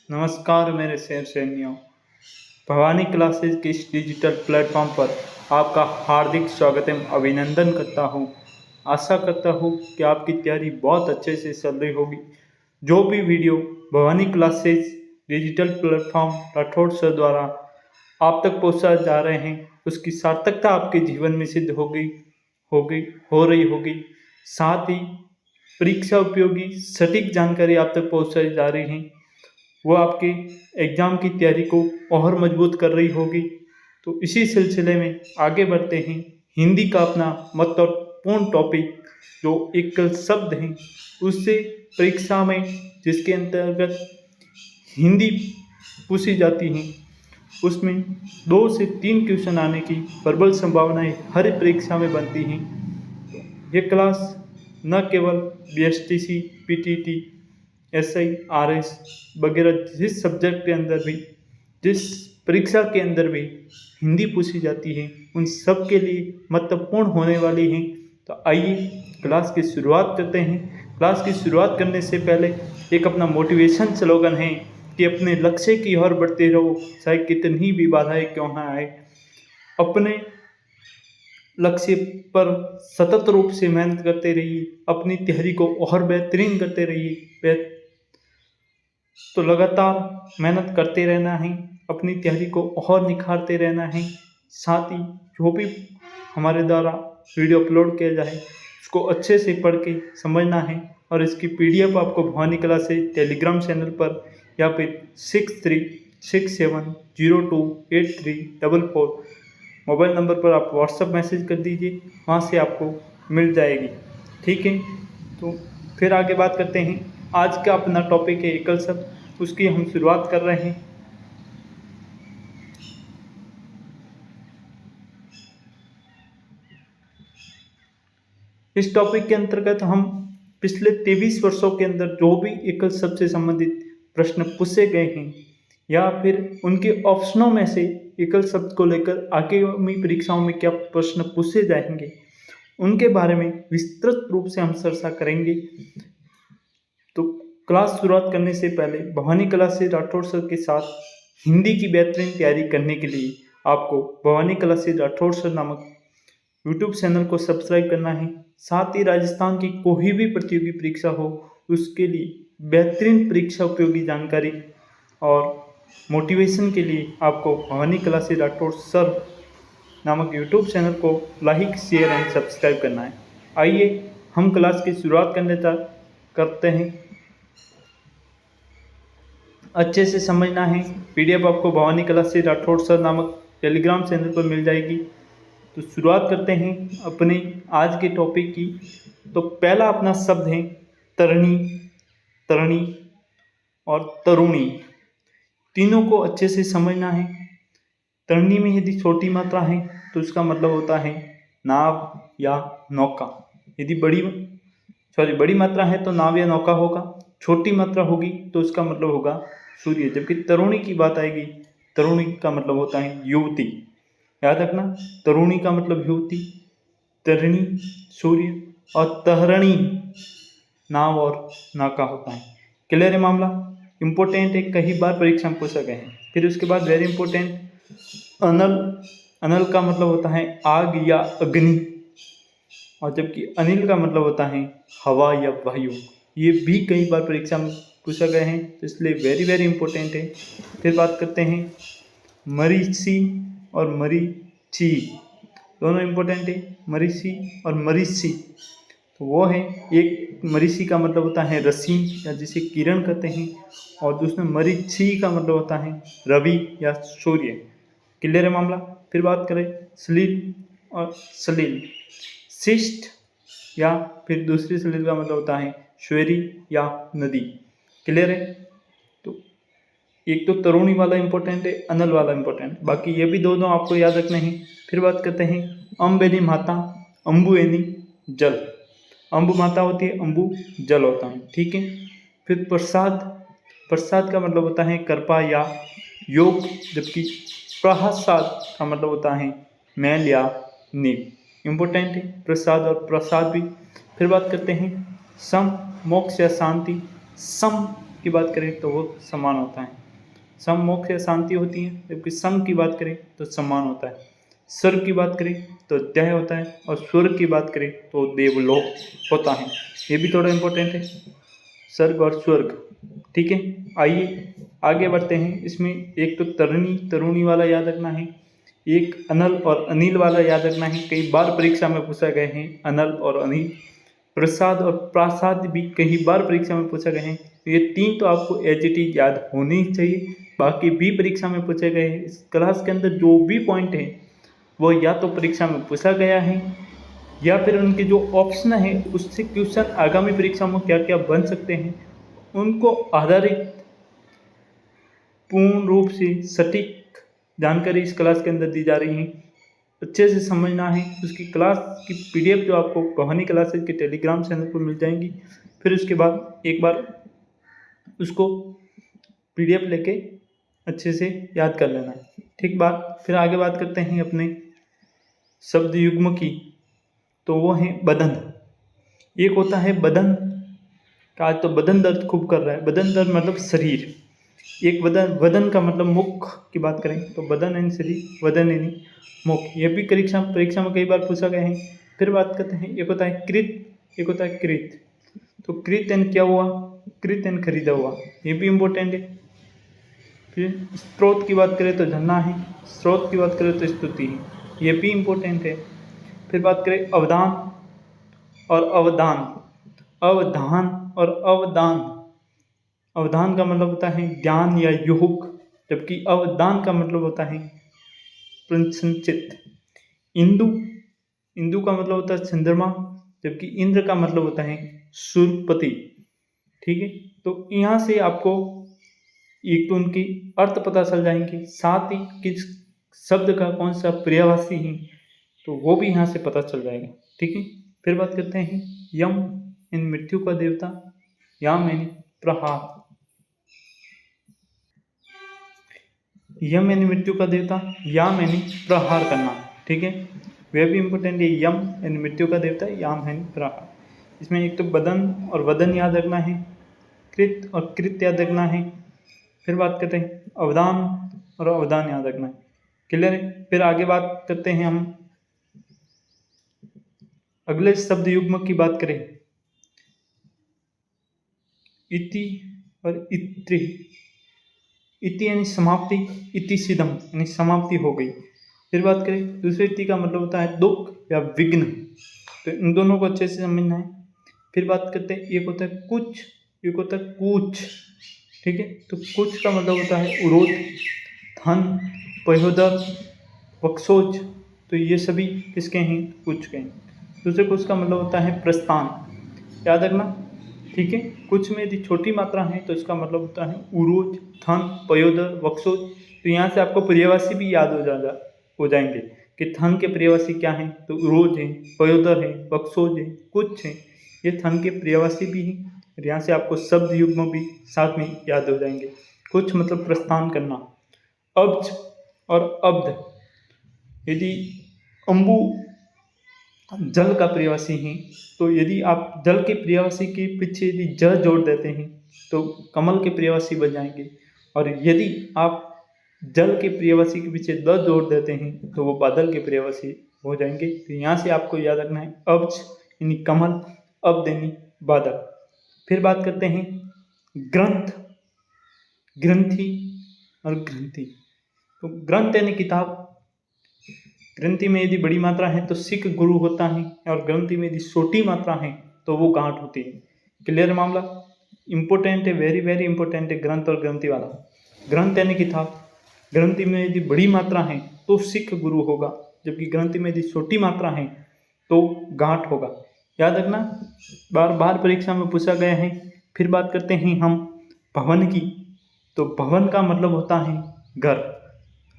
नमस्कार मेरे शेर सैनियों। भवानी क्लासेस के इस डिजिटल प्लेटफॉर्म पर आपका हार्दिक स्वागत एवं अभिनंदन करता हूँ। आशा करता हूँ कि आपकी तैयारी बहुत अच्छे से चल रही होगी। जो भी video Bhavani classes digital platform Rathore sir द्वारा आप तक पहुँचाए जा रहे हैं, उसकी सार्थकता आपके जीवन में सिद्ध हो रही होगी। साथ ही परीक्षा उपयोगी सटीक जानकारी आप तक पहुँचाई जा रही है, वो आपके एग्ज़ाम की तैयारी को और मजबूत कर रही होगी। तो इसी सिलसिले में आगे बढ़ते हैं। हिंदी का अपना महत्वपूर्ण टॉपिक जो एकल शब्द हैं, उससे परीक्षा में जिसके अंतर्गत हिंदी पूछी जाती हैं, उसमें 2 से 3 क्वेश्चन आने की प्रबल संभावनाएं हर परीक्षा में बनती हैं। ये क्लास न केवल BSTC, PTT, SI, RS वगैरह जिस सब्जेक्ट के अंदर भी, जिस परीक्षा के अंदर भी हिंदी पूछी जाती है, उन सब के लिए महत्वपूर्ण होने वाली हैं। तो आइए क्लास की शुरुआत करते हैं। क्लास की शुरुआत करने से पहले एक अपना मोटिवेशन स्लोगन है कि अपने लक्ष्य की ओर बढ़ते रहो, चाहे कितनी भी बाधाएं क्यों ना आए। अपने लक्ष्य पर सतत रूप से मेहनत करते रहिए, अपनी तैयारी को और बेहतरीन करते रहिए। तो लगातार मेहनत करते रहना है, अपनी तैयारी को और निखारते रहना है। साथ ही जो भी हमारे द्वारा वीडियो अपलोड किया जाए उसको अच्छे से पढ़ के समझना है। और इसकी PDF आपको भवानी क्लास से टेलीग्राम चैनल पर या फिर 6367028344 मोबाइल नंबर पर आप व्हाट्सएप मैसेज कर दीजिए, वहाँ से आपको मिल जाएगी। ठीक है, तो फिर आगे बात करते हैं। आज का अपना टॉपिक है एकल शब्द, उसकी हम शुरुआत कर रहे हैं। इस टॉपिक के अंतर्गत हम पिछले 23 वर्षों के अंदर जो भी एकल शब्द से संबंधित प्रश्न पूछे गए हैं या फिर उनके ऑप्शनों में से एकल शब्द को लेकर आगामी परीक्षाओं में क्या प्रश्न पूछे जाएंगे, उनके बारे में विस्तृत रूप से हम चर्चा करेंगे। तो क्लास शुरुआत करने से पहले भवानी क्लास से राठौड़ सर के साथ हिंदी की बेहतरीन तैयारी करने के लिए आपको भवानी क्लास से राठौड़ सर नामक यूट्यूब चैनल को सब्सक्राइब करना है। साथ ही राजस्थान की कोई भी प्रतियोगी परीक्षा हो, उसके लिए बेहतरीन परीक्षा उपयोगी जानकारी और मोटिवेशन के लिए आपको भवानी क्लास से राठौड़ सर नामक यूट्यूब चैनल को लाइक, शेयर एंड सब्सक्राइब करना है। आइए हम क्लास की शुरुआत करते हैं। अच्छे से समझना है। PDF आपको भवानी क्लास से राठौड़ सर नामक टेलीग्राम चैनल पर मिल जाएगी। तो शुरुआत करते हैं अपने आज के टॉपिक की। तो पहला अपना शब्द है तरणी, तरणी और तरुणी। तीनों को अच्छे से समझना है। तरणी में यदि छोटी मात्रा है तो उसका मतलब होता है नाव या नौका। यदि बड़ी मात्रा है तो नाव या नौका होगा। छोटी मात्रा होगी तो उसका मतलब होगा सूर्य। जबकि तरुणी की बात आएगी, तरुणी का मतलब होता है युवती। याद रखना, तरुणी का मतलब युवती, तरणी सूर्य और तहरणी नाव और नौका होता है। क्लियर है मामला? इम्पोर्टेंट है, कई बार परीक्षा में पूछा गया है। फिर उसके बाद वेरी इंपॉर्टेंट, अनल। अनल का मतलब होता है आग या अग्नि, और जबकि अनिल का मतलब होता है हवा या वायु। ये भी कई बार परीक्षा में पूछा गया है, तो इसलिए वेरी इंपॉर्टेंट है। फिर बात करते हैं मरीची और मरीची, दोनों इंपॉर्टेंट है। मरीची और मरीची, तो वो है, एक मरीची का मतलब होता है रश्मि या जिसे किरण कहते हैं, और दूसरा मरीची का मतलब होता है रवि या सूर्य। क्लियर है मामला? फिर बात करें सलील और सलील। शिष्ट या फिर दूसरी सलील का मतलब होता है श्वेरी या नदी। क्लियर है? तो एक तो तरुणी वाला इंपॉर्टेंट है, अनल वाला इंपॉर्टेंट है, बाकी ये भी दोनों आपको याद रखने हैं। फिर बात करते हैं अम्ब यानी माता, अम्बु यानी जल। अम्बु माता होती है, अम्बु जल होता है। ठीक है। फिर प्रसाद, प्रसाद का मतलब होता है कृपा या योग, जबकि प्रसाद का मतलब होता है मैल या नील। इम्पोर्टेंट है प्रसाद और प्रसाद भी। फिर बात करते हैं सम, मोक्ष या शांति। सम की बात करें तो वो समान होता है। सम मोक्ष या शांति होती है, जबकि सम की बात करें तो सम्मान होता है। स्वर्ग की बात करें तो अध्याय होता है, और स्वर्ग की बात करें तो देवलोक होता है। ये भी थोड़ा इम्पोर्टेंट है, स्वर्ग और स्वर्ग। ठीक है, आइए आगे बढ़ते हैं। इसमें एक तो तरणी तरुणी वाला याद रखना है, एक अनल और अनिल वाला याद रखना है। कई बार परीक्षा में पूछा गए हैं अनल और अनिल। प्रसाद और प्रासाद भी कई बार परीक्षा में पूछा गए हैं। ये तीन तो आपको एज इट इज याद होने ही चाहिए। बाकी भी परीक्षा में पूछे गए हैं। इस क्लास के अंदर जो भी पॉइंट है वो या तो परीक्षा में पूछा गया है, या फिर उनके जो ऑप्शन है उससे क्वेश्चन आगामी परीक्षा में क्या क्या बन सकते हैं उनको आधारित पूर्ण रूप से सटीक जानकारी इस क्लास के अंदर दी जा रही है। अच्छे से समझना है। उसकी क्लास की पीडीएफ जो आपको भवानी क्लासेज के टेलीग्राम चैनल पर मिल जाएंगी। फिर उसके बाद एक बार उसको पीडीएफ लेके अच्छे से याद कर लेना है। ठीक बात। फिर आगे बात करते हैं अपने शब्द युग्म की, तो वो है बदन। एक होता है बदन का, आज तो बदन दर्द खूब कर रहा है। बदन दर्द मतलब शरीर। एक वदन का मतलब मुख की बात करें तो बदन यानी शरीर, वदन यानी मुख। ये भी परीक्षा में कई बार पूछा गया है। फिर बात करते हैं, एक होता है कृत, एक होता है कृत। तो कृत यानी क्या हुआ, कृत यानी खरीदा हुआ, ये भी इम्पोर्टेंट है। फिर स्रोत की बात करें तो झरना है, स्रोत की बात करें तो स्तुति है, ये भी इम्पोर्टेंट है। फिर बात करें अवदान और अवदान, अवधान और अवदान। अवधान का मतलब होता है ज्ञान या योग, जबकि अवदान का मतलब होता है प्रसन्नचित्त। इंदु, इंदु का मतलब होता है चंद्रमा, जबकि इंद्र का मतलब होता है सूर्यपति। ठीक है, तो यहाँ से आपको एक तो उनकी अर्थ पता चल जाएंगे, साथ ही किस शब्द का कौन सा पर्यायवाची है तो वो भी यहाँ से पता चल जाएगा। ठीक है, फिर बात करते हैं यम इन मृत्यु का देवता, यम यानी प्रहार। यम यानी मृत्यु का देवता, याम यानी प्रहार करना। ठीक है, वह भी इम्पोर्टेंट है। यम यानी मृत्यु का देवता, याम यानी प्रहार। इसमें एक तो बदन और वदन याद रखना है, कृत और कृत याद रखना है। फिर बात करते हैं अवदान और अवदान याद रखना है। क्लियर है। फिर आगे बात करते हैं हम अगले शब्द युग्म की बात करें, इति और इत्रि। इति यानी समाप्ति, इति सिद्धम यानी समाप्ति हो गई। फिर बात करें दूसरे इति का मतलब होता है दुख या विघ्न, तो इन दोनों को अच्छे से समझना है। फिर बात करते हैं एक होता है कुछ, एक होता है कूच। ठीक है, तो कुछ का मतलब होता है उरोध, धन, पयोदर, वक्षोज। तो ये सभी किसके हैं, कुछ के हैं। दूसरे कुछ का मतलब होता है प्रस्थान, याद रखना। ठीक है, कुछ में यदि छोटी मात्रा है तो इसका मतलब होता है उरोज, थन, पयोदर, वक्षोज। तो यहाँ से आपको पर्यायवाची भी याद हो जाएंगे कि थन के पर्यायवाची क्या हैं, तो उरोज है, पयोदर है, वक्षोज है, कुछ है, ये थन के पर्यायवाची भी हैं। और यहाँ से आपको शब्द युग्म भी साथ में याद हो जाएंगे। कुछ मतलब प्रस्थान करना। अब्ज और अब्ध, यदि अम्बु जल का पर्यायवाची है तो यदि आप जल के पर्यायवाची के पीछे यदि ज जोड़ देते हैं तो कमल के पर्यायवाची बन जाएंगे, और यदि आप जल के पर्यायवाची के पीछे द जोड़ देते हैं तो वो बादल के पर्यायवाची हो जाएंगे। तो यहाँ से आपको याद रखना है अब्ज यानी कमल, अब्द यानी बादल। फिर बात करते हैं ग्रंथ, ग्रंथि और ग्रंथि। तो ग्रंथ यानी किताब, ग्रंथि में यदि बड़ी मात्रा है तो सिख गुरु होता है, और ग्रंथि में यदि छोटी मात्रा है तो वो गांठ होती है। क्लियर मामला, इंपॉर्टेंट है, वेरी वेरी इंपॉर्टेंट है ग्रंथ और ग्रंथि वाला। ग्रंथ यानी किताब, ग्रंथि में यदि बड़ी मात्रा है तो सिख गुरु होगा, जबकि ग्रंथि में यदि छोटी मात्रा है तो गांठ होगा। याद रखना, बार बार परीक्षा में पूछा गया है। फिर बात करते हैं हम भवन की, तो भवन का मतलब होता है घर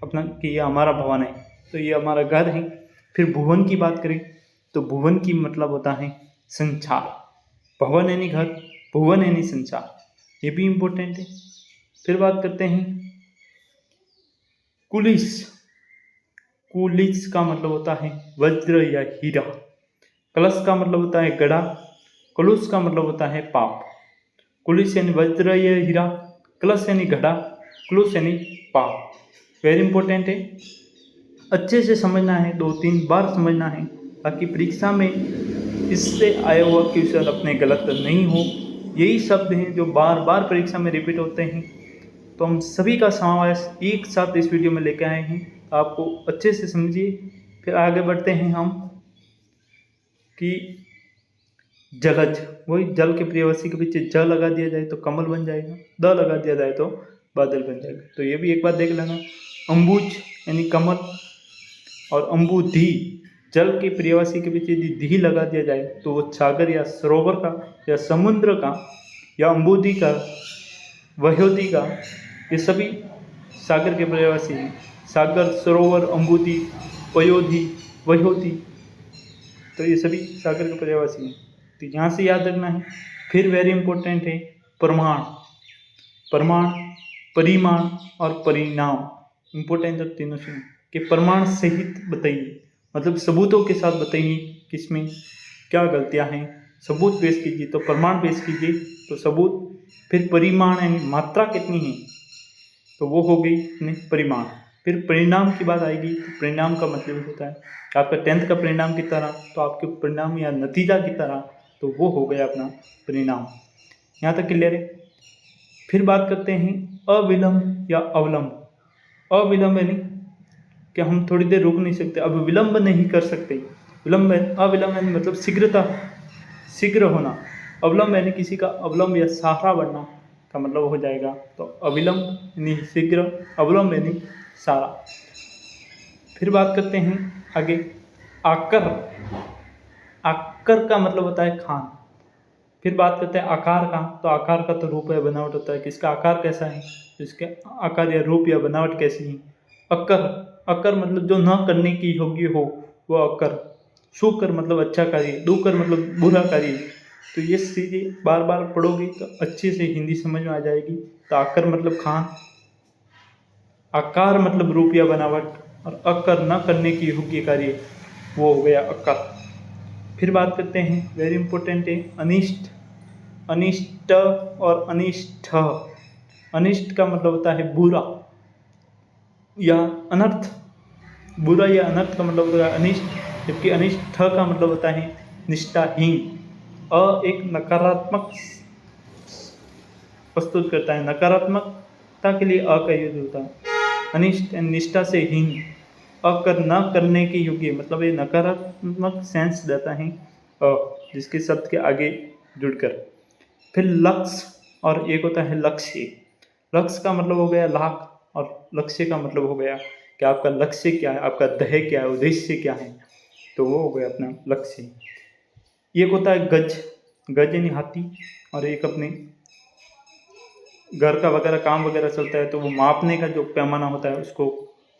अपना, कि ये हमारा भवन है तो ये हमारा घर है। फिर भुवन की बात करें तो भुवन की मतलब होता है संसार। भवन यानी घर, भुवन यानी संसार, ये भी इम्पोर्टेंट है। फिर बात करते हैं कुलिस, कुलिस का मतलब होता है वज्र या हीरा। कलश का मतलब होता है गड़ा, कलुष का मतलब होता है पाप। कुलिस यानी वज्र या हीरा, कलश यानी घड़ा, क्लुस यानी पाप। वेरी इंपॉर्टेंट है, अच्छे से समझना है, 2-3 बार समझना है ताकि परीक्षा में इससे आया हुआ क्वेश्चन अपने गलत नहीं हो। यही शब्द हैं जो बार बार परीक्षा में रिपीट होते हैं, तो हम सभी का समावेश एक साथ इस वीडियो में लेकर आए हैं। आपको अच्छे से समझिए। फिर आगे बढ़ते हैं हम कि जलज, वही जल के पर्यायवाची के पीछे ज लगा दिया जाए तो कमल बन जाएगा, द लगा दिया जाए तो बादल बन जाएगा। तो ये भी एक बार देख लेना। अंबुज यानी कमल, और अंबुधि, जल के पर्यायवाची के पीछे यदि धी लगा दिया जाए तो वो सागर या सरोवर का या समुद्र का या अंबुधि का, वह्योधि का, ये सभी सागर के पर्यायवाची हैं। सागर, सरोवर, अंबुधि, पयोधि, वह्योधि, तो ये सभी सागर के पर्यायवाची हैं। तो यहाँ से याद रखना है। फिर वेरी इंपॉर्टेंट है प्रमाण, प्रमाण, परिमाण और परिणाम। इंपॉर्टेंट है तीनों से कि प्रमाण सहित बताइए, मतलब सबूतों के साथ बताइए किसमें क्या गलतियां हैं। सबूत पेश कीजिए तो प्रमाण पेश कीजिए तो सबूत। फिर परिमाण यानी मात्रा कितनी है, तो वो हो गई परिमाण। फिर परिणाम की बात आएगी तो परिणाम का मतलब होता है आपका 10th का परिणाम की तरह, तो आपके परिणाम या नतीजा की तरह, तो वो हो गया अपना परिणाम। यहाँ तक क्लियर है। फिर बात करते हैं अविलंब या अवलंब। अविलंब यानी कि हम थोड़ी देर रुक नहीं सकते, अब विलंब नहीं कर सकते। विलंब, अविलंब यानी मतलब शीघ्रता, शीघ्र होना। अवलंब यानी किसी का अवलंब या सहारा बनना का मतलब हो जाएगा। तो अविलंब यानी शीघ्र, अवलंब यानी सहारा। फिर बात करते हैं आगे आकर। आकर का मतलब होता है खान। फिर बात करते हैं आकार का, तो आकार का तो रूप या बनावट होता है कि इसका आकार कैसा है, तो इसके आकार या रूप या बनावट कैसी है। अकर, अकर मतलब जो न करने की योग्य हो वो अकर। सुकर मतलब अच्छा कार्य, दुकर मतलब बुरा कार्य। तो ये चीज़ें बार बार पढ़ोगे तो अच्छे से हिंदी समझ में आ जाएगी। तो आकर मतलब खान, आकार मतलब रूप या बनावट, और अकर न करने की योग्य कार्य, वो हो गया अकर। फिर बात करते हैं वेरी इंपॉर्टेंट है अनिष्ट। अनिष्ट और अनिष्ठ। अनिष्ट का मतलब होता है बुरा या अनर्थ। बुरा या अनर्थ का मतलब होता है अनिष्ट, जबकि अनिष्ठ का मतलब होता है निष्ठाहीन। अ एक नकारात्मक प्रस्तुत करता है, नकारात्मकता के लिए अ का यूज होता है। अनिष्ट निष्ठा से हीन, अकर न करने के योग्य, मतलब ये नकारात्मक सेंस देता है अ, जिसके शब्द के आगे जुड़कर। फिर लक्ष्य और एक होता है लक्ष्य। लक्ष्य का मतलब हो गया लाख, और लक्ष्य का मतलब हो गया कि आपका लक्ष्य क्या है, आपका ध्येय क्या है, उद्देश्य क्या है, तो वो हो गया अपना लक्ष्य। एक होता है गज, गज यानी हाथी, और एक अपने घर का वगैरह काम वगैरह चलता है तो वो मापने का जो पैमाना होता है उसको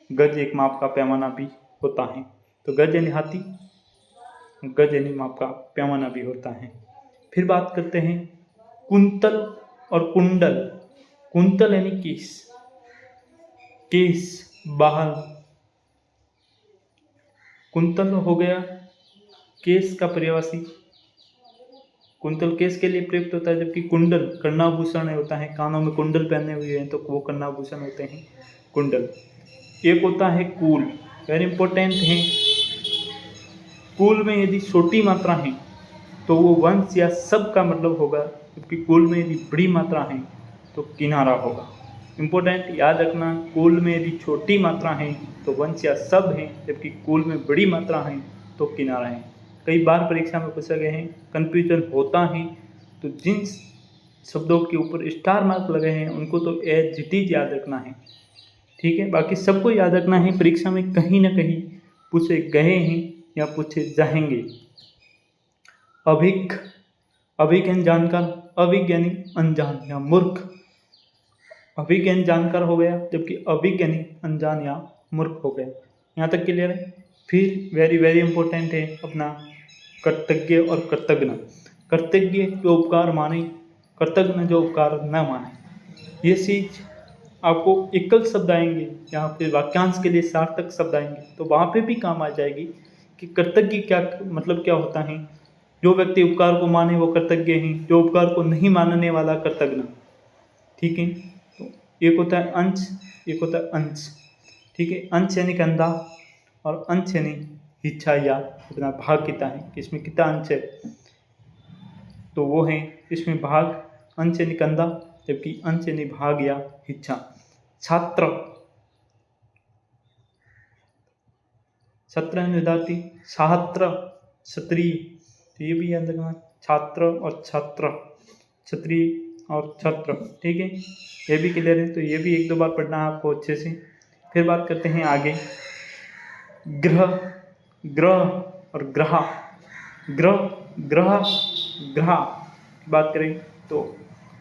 गज, एक माप का पैमाना भी होता है। तो गज यानी हाथी, गज यानी माप का पैमाना भी होता है। फिर बात करते हैं कुंतल और कुंडल। कुंतल यानी केस, केस, बाल। कुंतल हो गया केस का पर्यायवाची, कुंतल केस के लिए प्रयुक्त होता है, जबकि कुंडल कर्णाभूषण होता है, कानों में कुंडल पहने हुए हैं तो वो कर्णाभूषण होते हैं कुंडल। एक होता है कूल, वेरी इंपॉर्टेंट है। कूल में यदि छोटी मात्रा है तो वो वंश या सब का मतलब होगा, जबकि कूल में यदि बड़ी मात्रा है तो किनारा होगा। इंपॉर्टेंट याद रखना, कूल में यदि छोटी मात्रा है तो वंश या सब है, जबकि कूल में बड़ी मात्रा है तो किनारा है। कई बार परीक्षा में पूछा गया है, कन्फ्यूजन होता है, तो जिन शब्दों के ऊपर स्टार मार्क लगे हैं उनको तो एज इट इज याद रखना है, ठीक है। बाकी सबको याद रखना है, परीक्षा में कहीं ना कहीं पूछे गए हैं या पूछे जाएंगे। अभिज्ञ, अभिज्ञ यानी जानकार, अभिज्ञ यानी अनजान या मूर्ख। अभिज्ञ यानी जानकार हो गया, जबकि अभिज्ञ यानी अनजान या मूर्ख हो गया। यहाँ तक क्लियर है। फिर वेरी वेरी इंपॉर्टेंट है अपना कर्तज्ञ और कृतज्ञ। कर्तज्ञ जो उपकार माने, कृतज्ञ जो उपकार न माने। ये चीज आपको एकल शब्द आएंगे, यहाँ पे वाक्यांश के लिए सार्थक शब्द आएंगे तो वहाँ पे भी काम आ जाएगी कि कृतज्ञ क्या मतलब क्या होता है, जो व्यक्ति उपकार को माने वो कृतज्ञ है, जो उपकार को नहीं मानने वाला कृतज्ञ। ठीक है, तो एक होता है अंश, एक होता है अंश। ठीक है, अंश यानी कंधा और अंश यानी इच्छा या अपना भाग कितना है कि इसमें कितना अंश है, तो वो है इसमें भाग। अंश यानी कंधा, जबकि अंश यानी भाग या इच्छा। छात्र, छात्र यानी विद्यार्थी, छात्र क्षत्रिय, तो ये भी याद रखना, छात्र और छात्र, क्षत्रिय और छात्र। ठीक है, ये भी क्लियर है, तो ये भी एक दो बार पढ़ना है आपको अच्छे से। फिर बात करते हैं आगे, ग्रह, ग्रह और ग्रह। ग्रह, ग्रह, ग्रह की बात करें तो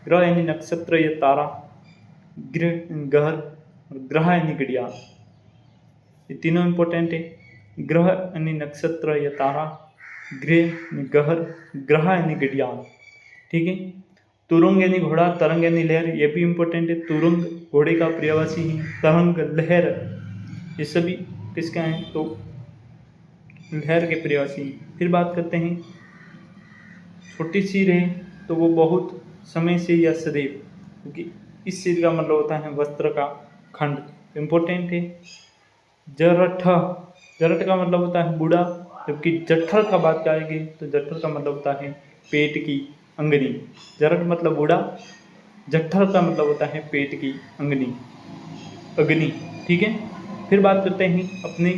ग्रह यानी नक्षत्र या तारा, ग्रह यानी ग्रह और ग्रह यानी घड़ियाल। ये तीनों इंपॉर्टेंट है। ग्रह यानी नक्षत्र या तारा, ग्रह यानी गहर, ग्रह यानी घड़ियाल। ठीक है, तुरंग यानी घोड़ा, तरंग यानी लहर, ये भी इंपॉर्टेंट है। तुरंग घोड़े का पर्यायवाची है, तरंग लहर, ये सभी किसका है, तो लहर के पर्यायवाची हैं। फिर बात करते हैं, छोटी सी रहे तो वो बहुत समय से या सदैव, क्योंकि इस चीज का मतलब होता है वस्त्र का खंड, इंपॉर्टेंट है। जरठ, जरठ का मतलब होता है बूढ़ा, जबकि जठर का बात करेंगे तो जठर का मतलब होता है पेट की अंगनी। जरठ मतलब बूढ़ा, जठर का मतलब होता है पेट की अंगनी, अग्नि। ठीक है, फिर बात करते हैं अपने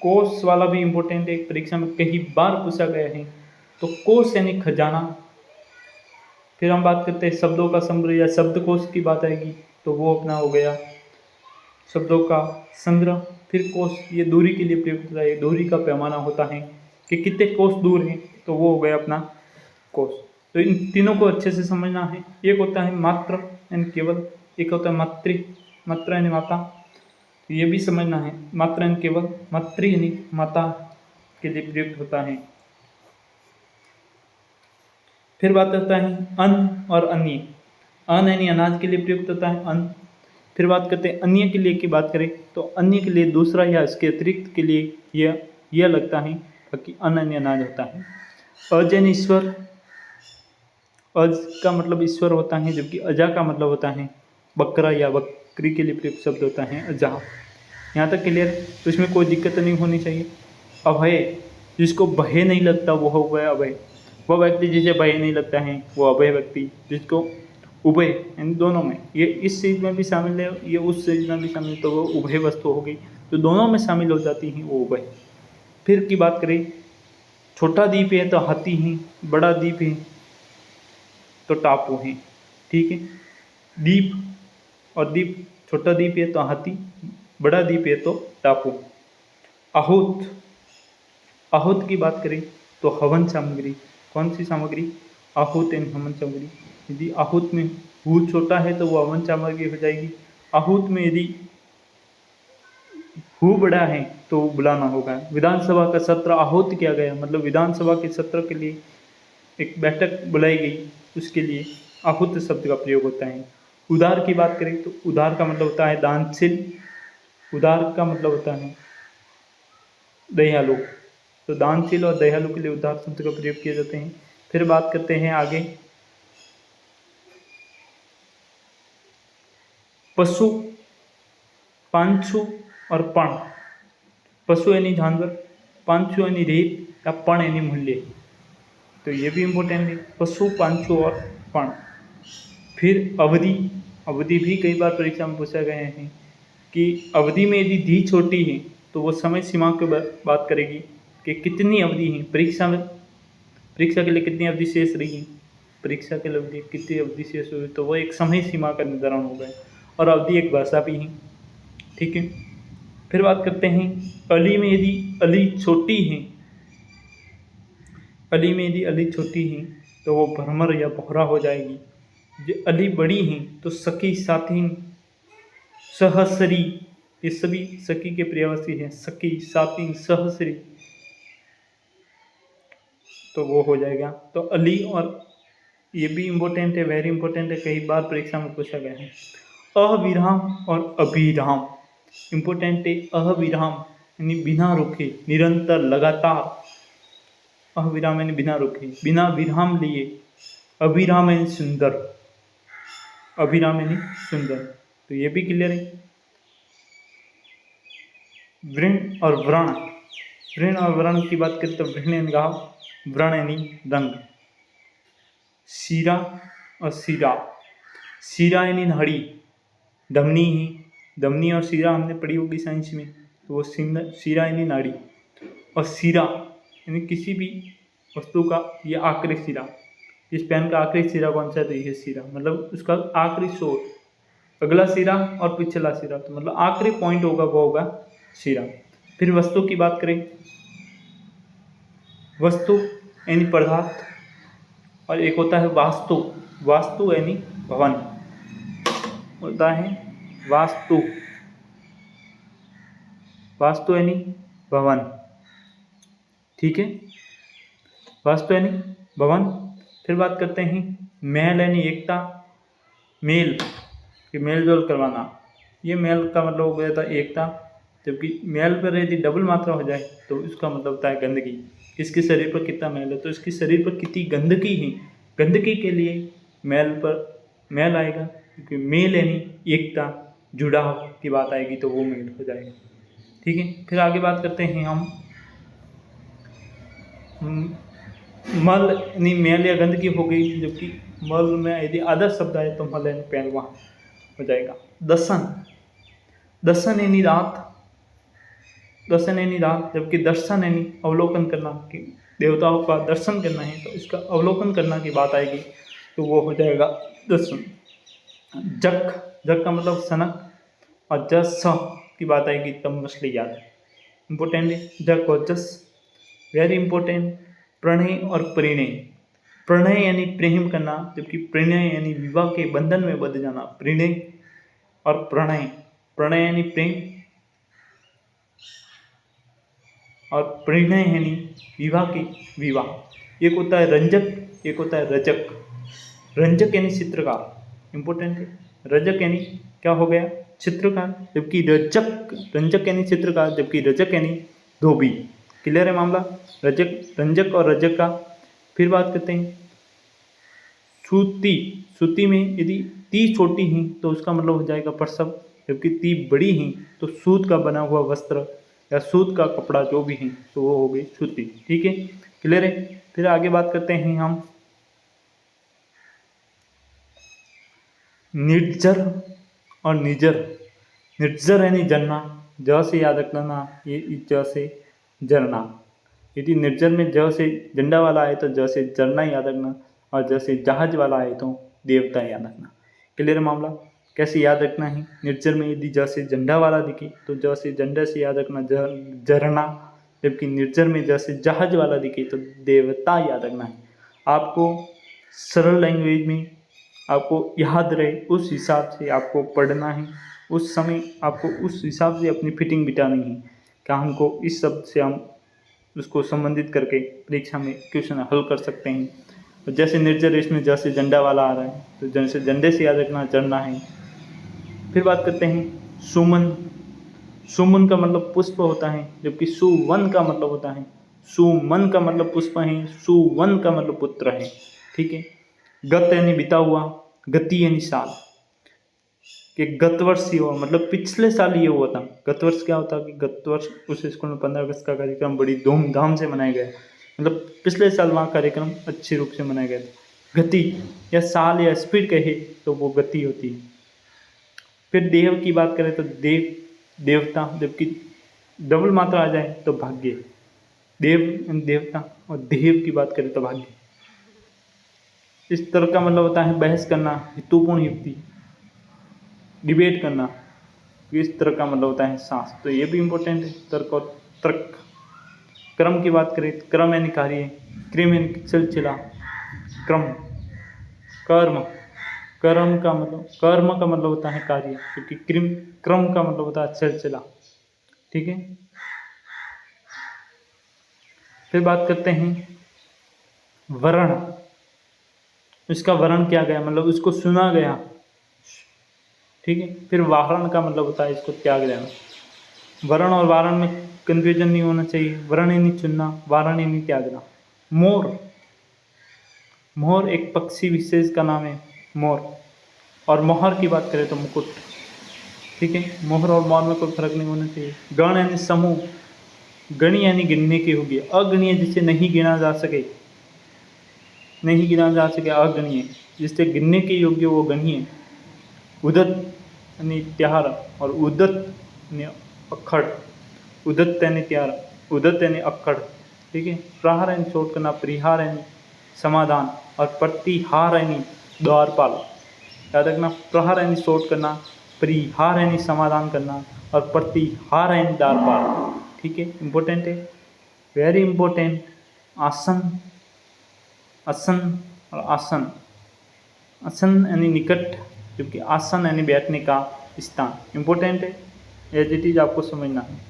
कोष वाला भी इम्पोर्टेंट है, परीक्षा में कई बार पूछा गया है। तो कोष यानी खजाना। फिर हम बात करते हैं शब्दों का संग्रह या शब्दकोश की बात आएगी, तो वो अपना हो गया शब्दों का संग्रह। फिर कोष, ये दूरी के लिए प्रयुक्त होता है, दूरी का पैमाना होता है कि कितने कोष दूर हैं, तो वो हो गया अपना कोष। तो इन तीनों को अच्छे से समझना है। एक होता है मात्र यानी केवल, एक होता है मातृ, मात्रा यानी माता, तो ये भी समझना है। मात्र यानी केवल, मातृ यानी माता के लिए प्रयुक्त होता है। फिर बात करता है अन्न और अन्य। अन्न यानी अनाज के लिए प्रयुक्त होता है अन्न। फिर बात करते हैं अन्य के लिए की बात करें तो अन्य के लिए दूसरा या इसके अतिरिक्त के लिए यह लगता है कि अन्न यानी अनाज होता है। अज यानी ईश्वर, अज का मतलब ईश्वर होता है, जबकि अजा का मतलब होता है बकरा या बकरी के लिए प्रयुक्त शब्द होता है अजा। यहाँ तक क्लियर, तो इसमें कोई दिक्कत नहीं होनी चाहिए। अभय, जिसको भय नहीं लगता वो हो गया अभय। वह व्यक्ति जिसे भय नहीं लगता है वो अभय व्यक्ति। जिसको उभय यानी दोनों में, ये इस चीज़ में भी शामिल है, ये उस चीज़ में भी शामिल है, तो वो उभय वस्तु हो गई, तो दोनों में शामिल हो जाती हैं वो उभय। फिर की बात करें, छोटा द्वीप है तो हाथी है, बड़ा द्वीप है तो टापू है। ठीक है, द्वीप और द्वीप, छोटा द्वीप है तो हाथी, बड़ा द्वीप है तो टापू। आहूत, आहूत की बात करें तो हवन सामग्री। कौन सी सामग्री, आहूत यानी हवन सामग्री। यदि आहूत में हू छोटा है तो वो हवन सामग्री हो जाएगी। आहूत में यदि हू बड़ा है तो बुलाना होगा। विधानसभा का सत्र आहूत किया गया, मतलब विधानसभा के सत्र के लिए एक बैठक बुलाई गई, उसके लिए आहूत शब्द का प्रयोग होता है। उदार की बात करें तो उदार का मतलब होता है दानशील, उदार का मतलब होता है दयालु, तो दानशील और दयालु के लिए उदार शब्द का प्रयोग किए जाते हैं। फिर बात करते हैं आगे, पशु, पांचु और पण। पशु यानी जानवर, पांचु यानी रेत या पण यानी मूल्य, तो ये भी इम्पोर्टेंट है, पशु, पांचु और पण। फिर अवधि, अवधि भी कई बार परीक्षा में पूछा गए हैं कि अवधि में यदि धी छोटी है तो वो समय सीमा की बात करेगी कि कितनी अवधि है, परीक्षा में, परीक्षा के लिए कितनी अवधि शेष रही, परीक्षा के लिए कितनी अवधि शेष हुई, तो वो एक समय सीमा का निर्धारण हो गया। और अवधि एक भाषा भी है। ठीक है, फिर बात करते हैं अली में, यदि अली छोटी है, अली में यदि अली छोटी है तो वो भ्रमर या बोहरा हो जाएगी। जो अली बड़ी है तो सखी, साथी, सहसरी, ये सभी सखी के पर्यायवाची हैं, सखी, साथी, सहसरी, तो वो हो जाएगा। तो अली, और ये भी इम्पोर्टेंट है, वेरी इंपॉर्टेंट है, कई बार परीक्षा में पूछा गया है। अविराम और अभिराम, इम्पोर्टेंट है। अविराम यानी बिना रुके, निरंतर, लगातार, अविराम यानी बिना रुके, बिना विराम लिए। अभिराम यानी सुंदर, अभिराम यानी सुंदर, तो ये भी क्लियर है। वृण और व्रण, वृण और व्रण की बात करें तो वृण यानी घाव, व्रण यानी रंग। शिरा और शिरा, शिरा यानी नाड़ी, धमनी ही, धमनी और शिरा हमने पढ़ी होगी साइंस में, तो वो शिरा यानी नाड़ी। और शिरा यानी किसी भी वस्तु का ये आखिरी सिरा, इस पेन का आखिरी सिरा कौन सा है, तो ये सिरा, मतलब उसका आखिरी छोर, अगला सिरा और पिछला सिरा, तो मतलब आखिरी पॉइंट होगा वो होगा सिरा। फिर वस्तु की बात करें, वस्तु यानी पदार्थ, और एक होता है वास्तु, वास्तु यानी भवन होता है, वास्तु, वास्तु यानी भवन, ठीक है, वास्तु यानी भवन। फिर बात करते हैं मेल यानी एकता, मेल कि मेल जोल करवाना, ये मेल का मतलब हो गया था एकता, जबकि मेल पर यदि डबल मात्रा हो जाए तो इसका मतलब होता है गंदगी। इसके शरीर पर कितना मेल है, तो इसके शरीर पर कितनी गंदगी है, गंदगी के लिए मेल पर मेल आएगा, क्योंकि मेल यानी एकता, जुड़ाव की बात आएगी तो वो मेल हो जाएगा, ठीक है। फिर आगे बात करते हैं हम मल यानी मेल या गंदगी हो गई, जबकि मल में यदि आदर शब्द आए तो मल यानी पैलवा हो जाएगा। दर्शन, दर्शन यानी रात, दर्शन यानी रात, जबकि दर्शन यानी अवलोकन करना, कि देवताओं का दर्शन करना है तो इसका अवलोकन करना की बात आएगी तो वो हो जाएगा दर्शन। जक, जक का मतलब सनक, और जस की बात आएगी तब मछली याद है, इंपॉर्टेंट है जक और जस, वेरी इंपॉर्टेंट। प्रणय और परिणय, प्रणय यानी प्रेम करना, जबकि प्रणय यानी विवाह के बंधन में बंध जाना, प्रणय और प्रणय, प्रणय यानी प्रेम और प्रणय यानी विवाह की विवाह। एक होता है रंजक, एक होता है रजक। रंजक यानी चित्रकार, इंपॉर्टेंट है, रजक यानी क्या हो गया, चित्रकार, जबकि रजक, रंजक यानी चित्रकार, जबकि रजक यानी धोबी। क्लियर है मामला, रजक, रंजक और रजक का। फिर बात करते हैं सूती, सूती में यदि ती छोटी है तो उसका मतलब हो जाएगा प्रसव, जबकि ती बड़ी है तो सूत का बना हुआ वस्त्र या सूत का कपड़ा जो भी है तो वो हो गई सूती, ठीक है, क्लियर है। फिर आगे बात करते हैं हम निर्जर और निजर। निर्जर यानी जरना, ज से याद रखना, ये ज से जरना, यदि निर्जर में ज से झंडा वाला आए तो ज से जरना याद रखना, और ज से जहाज वाला आए तो देवता याद रखना। क्लियर मामला, कैसे याद रखना है, निर्जर में यदि ज से झंडा वाला दिखे तो ज से झंडे से याद रखना जरना, जबकि निर्जर में ज से जहाज वाला दिखे तो देवता याद रखना है। आपको सरल लैंग्वेज में आपको याद रहे उस हिसाब से आपको पढ़ना है, उस समय आपको उस हिसाब से अपनी फिटिंग बिठानी है, क्या हमको इस शब्द से हम उसको संबंधित करके परीक्षा में क्वेश्चन हल कर सकते हैं। तो जैसे निर्जर इसमें जैसे झंडा वाला आ रहा है तो जैसे झंडे से याद रखना चढ़ना है। फिर बात करते हैं सुमन, सुमन का मतलब पुष्प होता है, जबकि सुवन का मतलब होता है, सुमन का मतलब पुष्प है, सुवन का मतलब पुत्र है, ठीक है। गत यानी बीता हुआ, गति यानी साल, कि गत वर्ष ही हुआ, मतलब पिछले साल ये हुआ था। गत वर्ष क्या होता है कि गत वर्ष उस स्कूल में 15 अगस्त का कार्यक्रम बड़ी धूमधाम से मनाया गया, मतलब पिछले साल वहाँ कार्यक्रम अच्छे रूप से मनाया गया था। गति या साल या स्पीड कहे तो वो गति होती है। फिर देव की बात करें तो देव, देवता, जबकि डबल मात्रा आ जाए तो भाग्य, देव देवता, और देव की बात करें तो भाग्य। इस तरह का मतलब होता है बहस करना, हेतुपूर्ण युक्ति, डिबेट करना, इस तरह का मतलब होता है सांस, तो ये भी इम्पोर्टेंट है। तर्क और तर्क। क्रम की बात करें, क्रम यानी कार्य, क्रम यानी सिलसिला, क्रम, कर्म, कर्म का मतलब होता है कार्य, क्योंकि क्रम का मतलब होता है सिलसिला, ठीक है। फिर बात करते हैं वर्ण, इसका वर्ण क्या गया, मतलब उसको सुना गया, ठीक है। फिर वारण का मतलब होता है इसको त्याग देना। वर्ण और वारण में कंफ्यूजन नहीं होना चाहिए, वर्ण यानी चुनना, वारण यानी त्यागना, मोर, मोर एक पक्षी विशेष का नाम है मोर। और मोहर की बात करें तो मुकुट। ठीक है, मोहर और मोर में कोई फर्क नहीं होना चाहिए। गण यानी समूह, गणी यानी गिनने की होगी, अगणीय जिसे नहीं गिना जा सके, नहीं गिना जा सके अगणीय, जिससे गिनने के योग्य वो गणीय। उदत यानी त्यार और उदत यानी अक्खड़, उदत यानी त्यार, उदत यानी अक्खड़। ठीक है, प्रहार यानी चोट करना, परिहार यानी समाधान और प्रतिहार यानी द्वारपाल। याद रखना, प्रहार यानी चोट करना, परिहार यानी समाधान करना और प्रतिहार यानी द्वारपाल। ठीक है, इम्पोर्टेंट है, वेरी इम्पोर्टेंट। आसन, आसन और आसन, आसन यानी निकट, जबकि आसन यानी बैठने का स्थान। इम्पोर्टेंट है, एज इट इज आपको समझना है।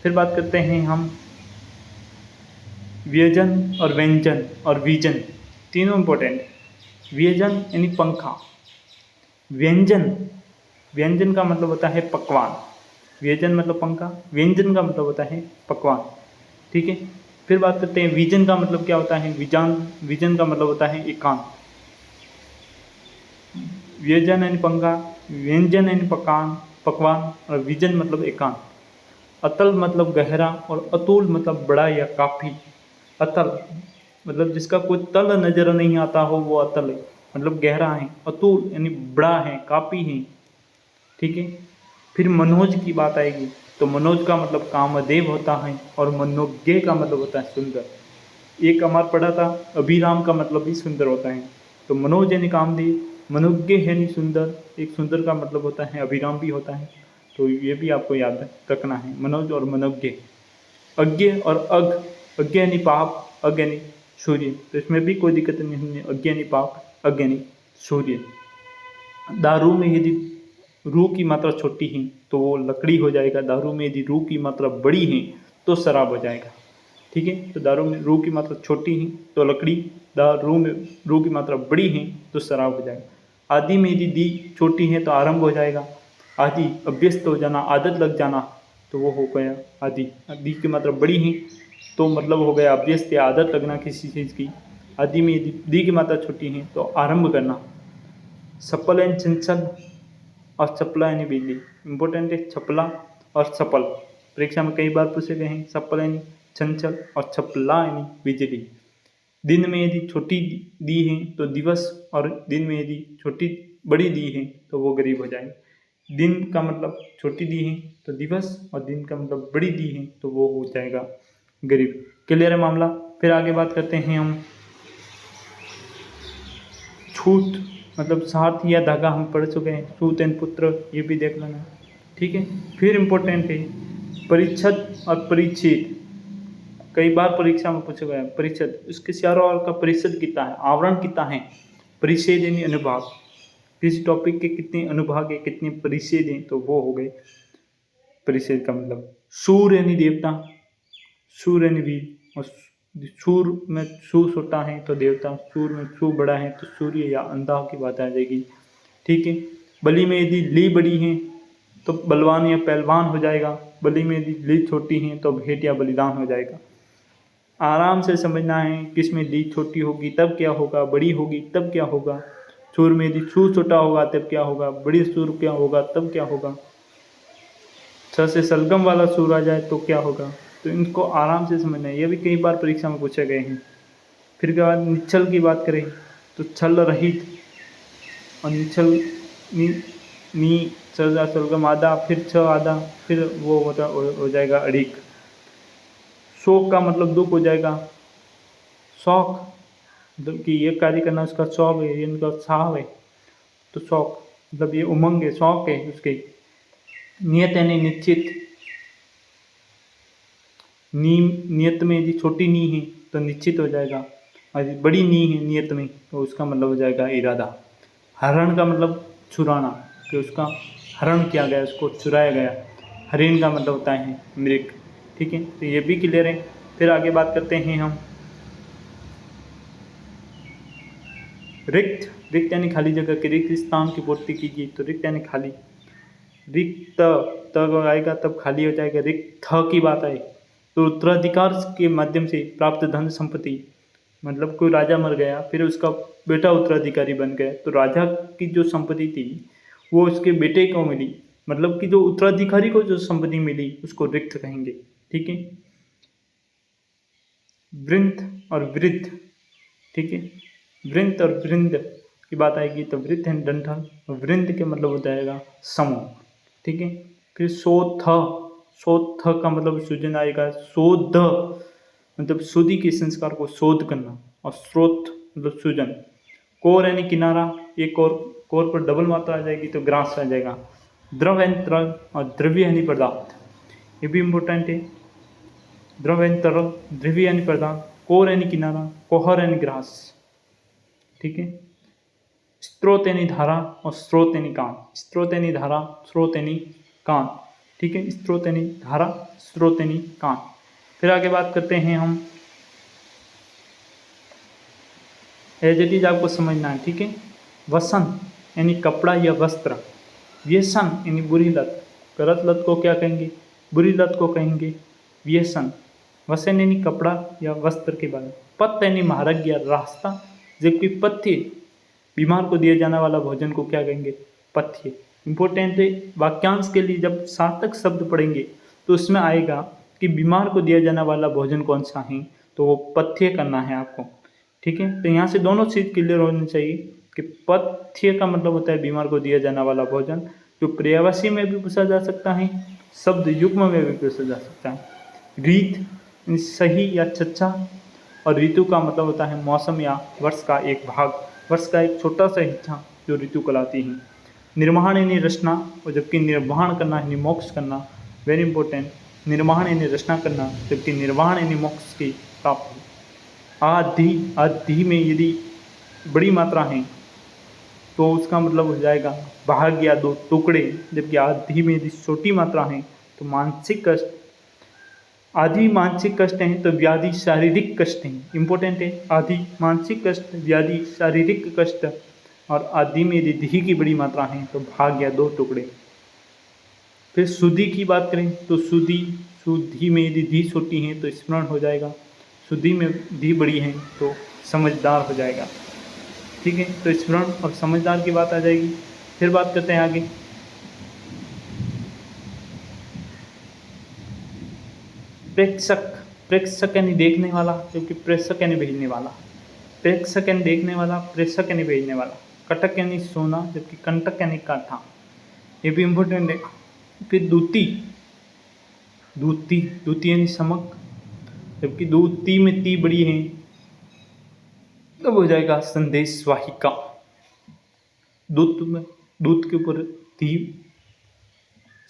फिर बात करते हैं हम व्यंजन और व्यंजन और विजन, तीनों इम्पोर्टेंट है। व्यंजन यानी पंखा, व्यंजन, व्यंजन का मतलब होता है पकवान, व्यंजन मतलब पंखा, व्यंजन का मतलब होता है पकवान। ठीक है, फिर बात करते हैं विजन का मतलब क्या होता है। विजान, विजन का मतलब होता है एकांत। व्यंजन यानी पंखा, व्यंजन यानी पकवान, पकवान और विजन मतलब एकांत। अतल मतलब गहरा और अतुल मतलब बड़ा या काफ़ी। अतल मतलब जिसका कोई तल नजर नहीं आता हो वो अतल है, मतलब गहरा है। अतुल यानी बड़ा है, काफ़ी है। ठीक है, फिर मनोज की बात आएगी तो मनोज का मतलब कामदेव होता है और मनोज्ञ का मतलब होता है सुंदर। एक अमर पढ़ा था, अभिराम का मतलब भी सुंदर होता है। तो मनोज यानी कामदेव, मनोज्ञ यानी सुंदर, एक सुंदर का मतलब होता है अभिराम भी होता है। तो ये भी आपको याद रखना है, मनोज और मनोज्ञ। अज्ञ और अघ, अज्ञ यानी पाप, अज्ञ यानी सूर्य, तो इसमें भी कोई दिक्कत नहीं है। अज्ञ यानी पाप, अज्ञ यानी सूर्य। दारू में यदि रू की मात्रा छोटी है तो वो लकड़ी हो जाएगा, दारू में यदि रू की मात्रा बड़ी है तो शराब हो जाएगा। ठीक है, तो दारू में रू की मात्रा छोटी है तो लकड़ी, दारू में रू की मात्रा बड़ी है तो शराब हो जाएगा। आदि में यदि दी छोटी है तो आरंभ हो जाएगा। आदि अभ्यस्त हो जाना, आदत लग जाना, तो वो हो गया आदि। दी की मात्रा बड़ी है तो मतलब हो गया अभ्यस्त या आदत लगना किसी चीज़ की। आदि में यदि दी की मात्रा छोटी है तो आरंभ करना। सफल एंड चंचल और चपला यानी बिजली। इंपॉर्टेंट है चपला और सफल, परीक्षा में कई बार पूछे गए हैं। सफल यानी चंचल और चपला यानी बिजली। दिन में यदि छोटी दी है तो दिवस, और दिन में यदि छोटी बड़ी दी है तो वो गरीब हो जाएगा। दिन का मतलब छोटी दी है तो दिवस, और दिन का मतलब बड़ी दी है तो वो हो जाएगा गरीब। क्लियर है मामला। फिर आगे बात करते हैं हम छूत मतलब साथ या धागा, हम पढ़ चुके हैं। सूत एंड पुत्र, ये भी देख लेना। ठीक है, फिर इम्पोर्टेंट है परिच्छद और परिच्छेद, कई बार परीक्षा में पूछा गया है। परिच्छद, उसके चारों ओर का परिच्छद कितना है, आवरण कितना है। परिच्छेद यानी अनुभाग, किसी टॉपिक के कितने अनुभाग है, कितने परिच्छेद हैं, तो वो हो गए परिच्छेद का मतलब। सूर यानी देवता, सूर यानी वीर, और सूर में सू छोटा है तो देवता, सूर में सू बड़ा है तो सूर्य या अंधा की बात आ जाएगी। ठीक है, बलि में यदि ली बड़ी है तो बलवान या पहलवान हो जाएगा। बलि में यदि ली छोटी है तो भेंट या बलिदान हो जाएगा। आराम से समझना है, किस में ली छोटी होगी तब क्या होगा, बड़ी होगी तब क्या होगा। सूर में यदि सू छोटा होगा तब क्या होगा, बड़ी सूर क्या होगा तब क्या होगा। छ से सलगम वाला सूर आ जाए तो क्या होगा। तो इनको आराम से समझना है, ये भी कई बार परीक्षा में पूछे गए हैं। फिर के बाद निच्छल की बात करें तो छल रहित, और निच्छल नी सलगम आधा, फिर छ आधा, फिर वो हो जाएगा अड़िक। शोक का मतलब दुख हो जाएगा। शौक मतलब कि ये कार्य करना उसका शौक है, ये इनका छाव है, तो शौक मतलब ये उमंग है, शौक है उसके। नियत यानी निश्चित, नियत में यदि छोटी नी है तो निश्चित हो जाएगा, और यदि बड़ी नी है नियत में तो उसका मतलब हो जाएगा इरादा। हरण का मतलब चुराना, कि उसका हरण किया गया, उसको चुराया गया। हरिण का मतलब होता है मृग। ठीक है, तो ये भी क्लियर है। फिर आगे बात करते हैं हम रिक्त, रिक्त यानी खाली जगह के रिक्त स्थान की पूर्ति कीजिए, तो रिक्त यानी खाली। रिक्त तब आएगा तब खाली हो जाएगा। रिक्त थ की बात आए तो उत्तराधिकार के माध्यम से प्राप्त धन संपत्ति, मतलब कोई राजा मर गया, फिर उसका बेटा उत्तराधिकारी बन गया, तो राजा की जो संपत्ति थी वो उसके बेटे को मिली, मतलब कि जो उत्तराधिकारी को जो संपत्ति मिली उसको रिक्त कहेंगे। ठीक है, वृंत और वृद्ध। ठीक है, वृंत और वृंद की बात आएगी तो वृत्त है डंठल, वृंद के मतलब हो जाएगा समूह। ठीक है, फिर शोथ, शोथ का मतलब सूजन आएगा, शोध मतलब शुद्धि के संस्कार को शोध करना, और स्रोत मतलब सूजन। कोर यानी किनारा, एक और कोर पर डबल मात्रा आ जाएगी तो ग्रास आ जाएगा। द्रव यानी तरल, और द्रव्य यानी पदार्थ, ये भी इम्पोर्टेंट है। द्रव यानी तरल, द्रव्य यानी पदार्थ, कोर यानी किनारा, कोहर यानी ग्रास। ठीक है, स्रोत यानी धारा और स्रोत यानी कान, स्रोत यानी धारा, स्रोत यानी कान। ठीक है, स्रोत यानी धारा, स्रोत यानी कान। फिर आगे बात करते हैं हम, एज इट इज आपको समझना है। ठीक है, वसन यानी कपड़ा या वस्त्र, व्यसन यानी बुरी लत, गलत लत को क्या कहेंगे, बुरी लत को कहेंगे व्यसन। वसन यानी कपड़ा या वस्त्र के बारे में। पथ यानी मार्ग या रास्ता, जबकि पथ्य बीमार को दिया जाने वाला भोजन को क्या कहेंगे, पथ्य। इंपॉर्टेंट है, वाक्यांश के लिए जब सार्थक शब्द पढ़ेंगे तो उसमें आएगा कि बीमार को दिया जाने वाला भोजन कौन सा है, तो वो पथ्य करना है आपको। ठीक है, तो यहाँ से दोनों चीज़ क्लियर होनी चाहिए कि पथ्य का मतलब होता है बीमार को दिया जाने वाला भोजन, जो पर्यायवाची में भी पूछा जा सकता है, शब्द युग्म में भी पूछा जा सकता है। रीत सही या चच्चा, और ऋतु का मतलब होता है मौसम या वर्ष का एक भाग, वर्ष का एक छोटा सा हिस्सा जो ऋतु कहलाती है। निर्माण यानी रचना, और जबकि निर्वाण करना यानी मोक्ष करना, वेरी इंपॉर्टेंट। निर्माण यानी रचना करना, जबकि निर्वाण यानी मोक्ष की प्राप्ति। आधि, आधि में यदि बड़ी मात्रा है तो उसका मतलब हो जाएगा भाग या दो टुकड़े, जबकि आधि में यदि छोटी मात्रा है तो मानसिक कष्ट। आधि मानसिक कष्ट हैं तो व्याधि शारीरिक कष्ट हैं, इंपॉर्टेंट है। आधि मानसिक कष्ट, व्याधि शारीरिक कष्ट, और आधि में यदि धी की बड़ी मात्रा है तो भाग या दो टुकड़े। फिर शुद्धि की बात करें तो शुद्धि, शुद्धि में यदि धी छोटी है तो स्मरण हो जाएगा, शुद्धि में धी बड़ी है तो समझदार हो जाएगा। ठीक है, तो स्मरण और समझदार की बात आ जाएगी। फिर बात करते हैं आगे, प्रेक्षक, प्रेक्षक यानी देखने वाला, जबकि प्रेषक यानी भेजने वाला। प्रेक्षक यानी देखने वाला, प्रेषक यानी भेजने वाला। कटक यानी सोना, जबकि कंटक यानी कांटा, ये भी इम्पोर्टेंट है। फिर दूती, दूती, दूती यानी समक, जबकि दूती में ती बड़ी है तब हो जाएगा संदेश वाहिका। दूत में, दूत के ऊपर ती,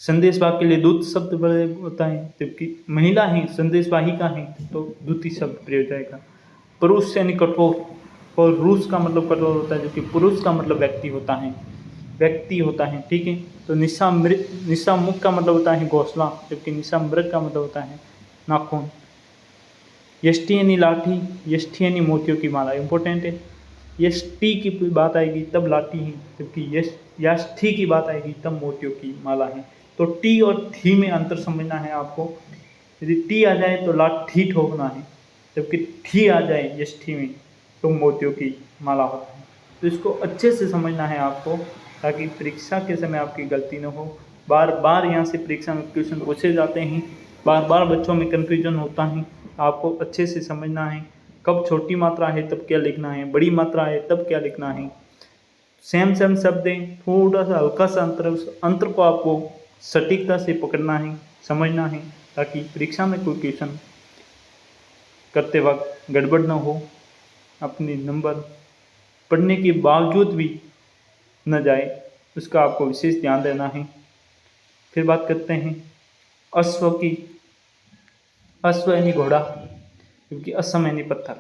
संदेश वाहक के लिए दूत शब्द प्रयोग होता है, जबकि महिला है संदेशवाहिका है तो दूती शब्द प्रयोग जाएगा। पुरुष यानी कठोर, और रूस का मतलब कठोर होता है, जबकि पुरुष का मतलब व्यक्ति होता है, व्यक्ति होता है। ठीक है, तो निशा मृग, निशा मुख का मतलब होता है घोंसला, जबकि निशा मृग का मतलब होता है नाखून। यष्टि यानी लाठी, यष्टि यानी मोतियों की माला, इंपॉर्टेंट है। यष्टि की बात आएगी तब लाठी है, जबकि यष्टि की बात आएगी तब मोतियों की माला है। तो टी और थी में अंतर समझना है आपको। यदि टी आ जाए तो लाठी ठोकना है, जबकि थी आ जाए यष्टि में तो मोतियों की माला होता है। तो इसको अच्छे से समझना है आपको, ताकि परीक्षा के समय आपकी गलती न हो। बार बार यहाँ से परीक्षा में क्वेश्चन पूछे जाते हैं, बार बार बच्चों में कन्फ्यूजन होता है, आपको अच्छे से समझना है। कब छोटी मात्रा है तब क्या लिखना है, बड़ी मात्रा है तब क्या लिखना है। सेम सेम शब्द हैं, थोड़ा सा हल्का सा अंतर है, उस अंतर को आपको सटीकता से पकड़ना है, समझना है, ताकि परीक्षा में कोई क्वेश्चन करते वक्त गड़बड़ न हो, अपने नंबर पढ़ने के बावजूद भी न जाए, उसका आपको विशेष ध्यान देना है। फिर बात करते हैं अश्व की। अश्व यानी घोड़ा, क्योंकि असम यानी पत्थर,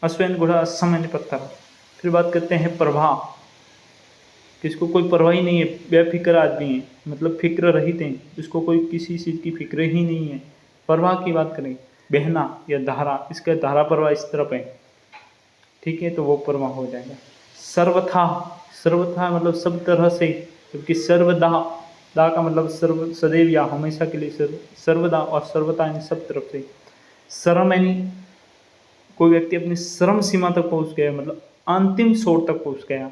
अश्व यानी घोड़ा, असम यानी पत्थर। फिर बात करते हैं प्रवाह, किसको कोई परवाह ही नहीं है, बेफिक्र आदमी है, मतलब फिक्र रहित हैं, इसको कोई किसी चीज़ की फिक्र ही नहीं है। प्रवाह की बात करें, बहना या धारा, इसका धारा प्रवाह इस तरफ है, ठीक है, तो वो प्रवाह हो जाएगा। सर्वथा, सर्वथा मतलब सब तरह से, जबकि सर्वदा, दा का मतलब सर्व, सदैव या हमेशा के लिए, सर्वदा, और सर्वथा यानी सब तरफ से। शर्म यानी कोई व्यक्ति अपनी श्रम सीमा तक पहुंच गया, मतलब अंतिम छोर तक पहुंच गया,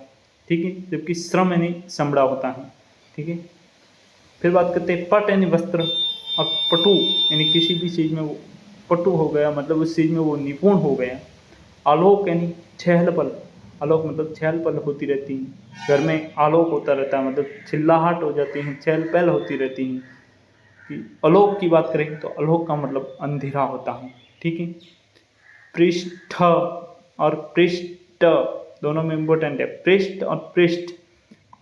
ठीक है, जबकि श्रम यानी समड़ा होता है, ठीक है। फिर बात करते हैं पट यानी वस्त्र, और पटु यानी किसी भी चीज़ में वो पटु हो गया, मतलब उस चीज़ में वो निपुण हो गया। आलोक यानी चहल पहल, आलोक मतलब चहल पहल होती रहती है, घर में आलोक होता रहता है, मतलब चिल्लाहट हो जाती है, चहल पहल होती रहती है। कि आलोक की बात करें तो आलोक का मतलब अंधेरा होता है, ठीक है। पृष्ठ और पृष्ठ दोनों में इम्पोर्टेंट है, पृष्ठ और पृष्ठ,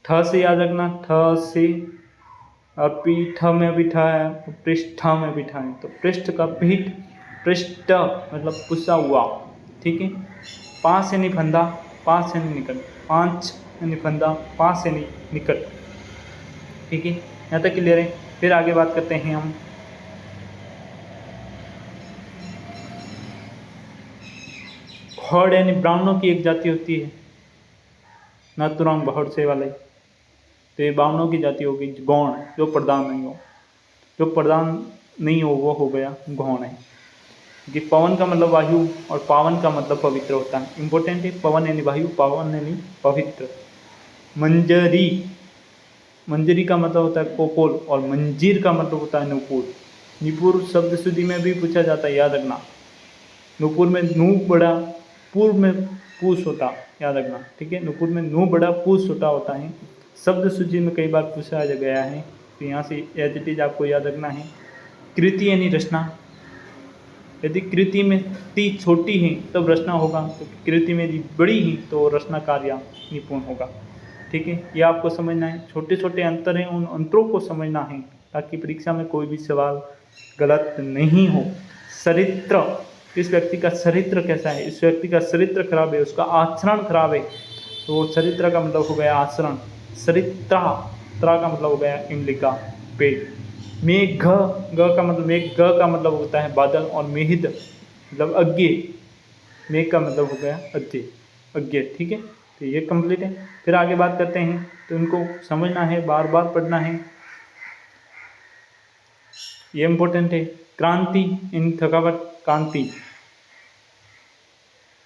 ठ से याद रखना, ठ से, और पीठ में भी ठ है, पृष्ठ में भी ठ है, तो पृष्ठ का पीठ, पृष्ठ मतलब पुसा हुआ, ठीक है। पास यानी फंदा, पास यानी निकट, पांच यानी फंदा, पास यानी निकट, ठीक है। यहाँ तक क्लियर है। फिर आगे बात करते हैं हम हर्ड यानी ब्राह्मणों की एक जाति होती है, नातुरांग बहुत से वाले, तो ये ब्राह्मणों की जाति होगी। गौण जो प्रधान नहीं हो, जो प्रधान नहीं हो वो हो गया गौण है। कि पवन का मतलब वायु और पावन का मतलब पवित्र होता है, इंपॉर्टेंट है। पवन यानी वायु, पावन यानी पवित्र। मंजरी, मंजरी का मतलब होता है कोपोल, और मंजीर का मतलब होता है नूपुर। निपुर शब्द शुद्धि में भी पूछा जाता है, याद रखना। नूपुर में नू बड़ा, पूर्व में पूछ होता, याद रखना, ठीक है। नूपुर में नू बड़ा पूछ छोटा होता है, शब्द सूची में कई बार पूछा गया है, तो यहाँ से एज इट इज आपको याद रखना है। कृति यानी रचना, यदि कृति में ती छोटी है तब रचना होगा, तो कृति में यदि बड़ी है तो रचना कार्य निपुण होगा, ठीक है। ये आपको समझना है, छोटे छोटे अंतर हैं, उन अंतरों को समझना है ताकि परीक्षा में कोई भी सवाल गलत नहीं हो। चरित्र, इस व्यक्ति का चरित्र कैसा है, इस व्यक्ति का चरित्र खराब है, उसका आचरण खराब है, तो वो चरित्र का मतलब हो गया आचरण। चरित्रा, त्रा का मतलब हो गया इमली का पेड़। मेघ, ग का मतलब, मेघ ग का मतलब होता है बादल, और मेहिद मतलब अज्ञे, मेघ का मतलब हो गया अज्ञे, अज्ञे, ठीक है। तो ये कंप्लीट है। फिर आगे बात करते हैं, तो इनको समझना है, बार बार पढ़ना है, ये इंपॉर्टेंट है। क्रांति इन थकावट, कांति,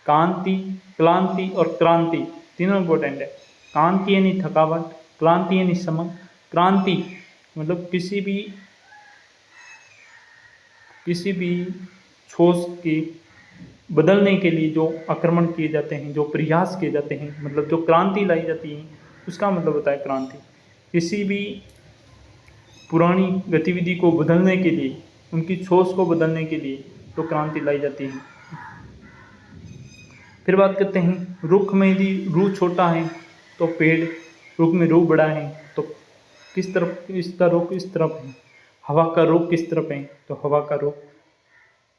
कांति, क्लांति और क्रांति तीनों इंपॉर्टेंट है। कांति यानी थकावट, क्लांति यानी समन, क्रांति मतलब किसी भी सोच के बदलने के लिए जो आक्रमण किए जाते हैं, जो प्रयास किए जाते हैं, मतलब जो क्रांति लाई जाती है, उसका मतलब होता है क्रांति। किसी भी पुरानी गतिविधि को बदलने के लिए, उनकी सोच को बदलने के लिए तो क्रांति लाई जाती है। फिर बात करते हैं रुख में, यदि रूख छोटा है तो पेड़, रुख में रूख बड़ा है तो किस तरफ, इसका रुख इस तरफ है। हवा का रुख किस तरफ है, तो हवा का रुख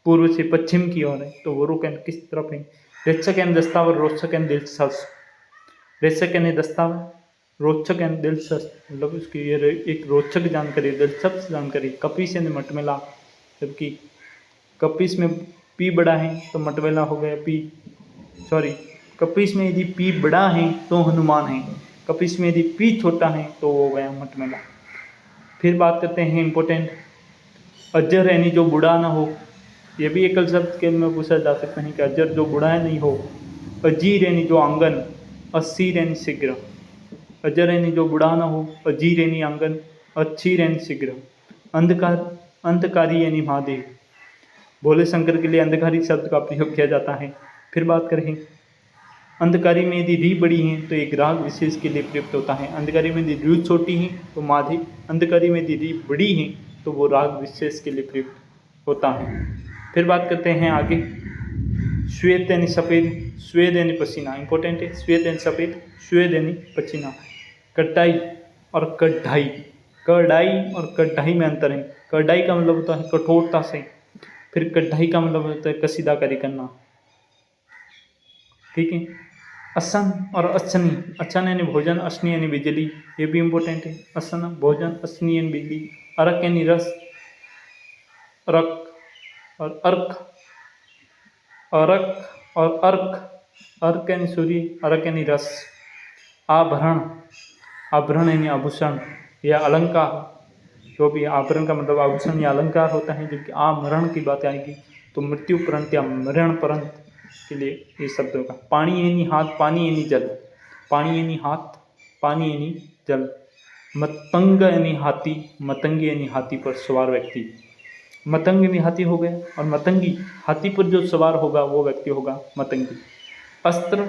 पूर्व से पश्चिम की ओर है, तो वो रुख किस तरफ है। रेचक एंड दस्तावर, रोचक एंड दिलचस्प। रेचक यानी दस्तावर, रोचक एंड दिलचस्प मतलब उसकी ये एक रोचक जानकारी, दिलचस्प जानकारी। कपीस यानी मटमेला, जबकि कपीस में पी बड़ा है तो मटमेला हो गया पी, सॉरी, कपीस में यदि पी बड़ा है तो हनुमान है, कपीस में यदि पी छोटा है तो वो हो गया मटमेला। फिर बात करते हैं इंपॉर्टेंट, अजर यानी जो बूढ़ा ना हो, ये भी एकल शब्द के में पूछा जा सकता है कि अजर जो बूढ़ा है नहीं हो। अजीर यानी जो आंगन, असीर यानी शीघ्र। अजर यानी जो बूढ़ा ना हो, अजीर यानी आंगन, अच्छीर यानी शीघ्र। अंधकार, अंधकारी यानी महादेव। भोले शंकर के लिए अंधकारी शब्द का प्रयोग किया जाता है। फिर बात करें अंधकारी में यदि री बड़ी है तो एक राग विशेष के लिए प्रयुक्त होता है। अंधकारी में यदि रू छोटी है तो माधे, अंधकारी में यदि री बड़ी है तो वो राग विशेष के लिए प्रयुक्त होता है। फिर बात करते हैं आगे, श्वेत यानी सफ़ेद, श्वेत यानी पसीना, इंपॉर्टेंट है। श्वेत यानी सफ़ेद, श्वेत यानी पसीना। कटाई और कढ़ाई, कढ़ाई और कढ़ाई में अंतर है। कढ़ाई का मतलब होता है कठोरता से, फिर कढ़ाई का मतलब होता है कसीदाकारी करना, ठीक है। असन और असनी, असन यानी भोजन, असनी यानी बिजली, ये भी इम्पोर्टेंट है। असन भोजन, असनी यानी बिजली। अर्क यानी रस, अर्क और अर्क, अर्क और अर्क, अर्क यानी सूर्य, अर्क यानी रस। आभरण, आभरण यानी आभूषण या अलंकार, जो भी आभरण का मतलब आभूषण या अलंकार होता है। जबकि आमरण की बात आएगी तो मृत्यु परंत या मरण परंत के लिए ये शब्द होगा। पानी यानी हाथ, पानी यानी जल, पानी यानी हाथ, पानी यानी जल। मतंग यानी हाथी, मतंगी यानी हाथी पर सवार व्यक्ति। मतंग यानी हाथी हो गया, और मतंगी हाथी पर जो सवार होगा वो व्यक्ति होगा मतंगी। अस्त्र,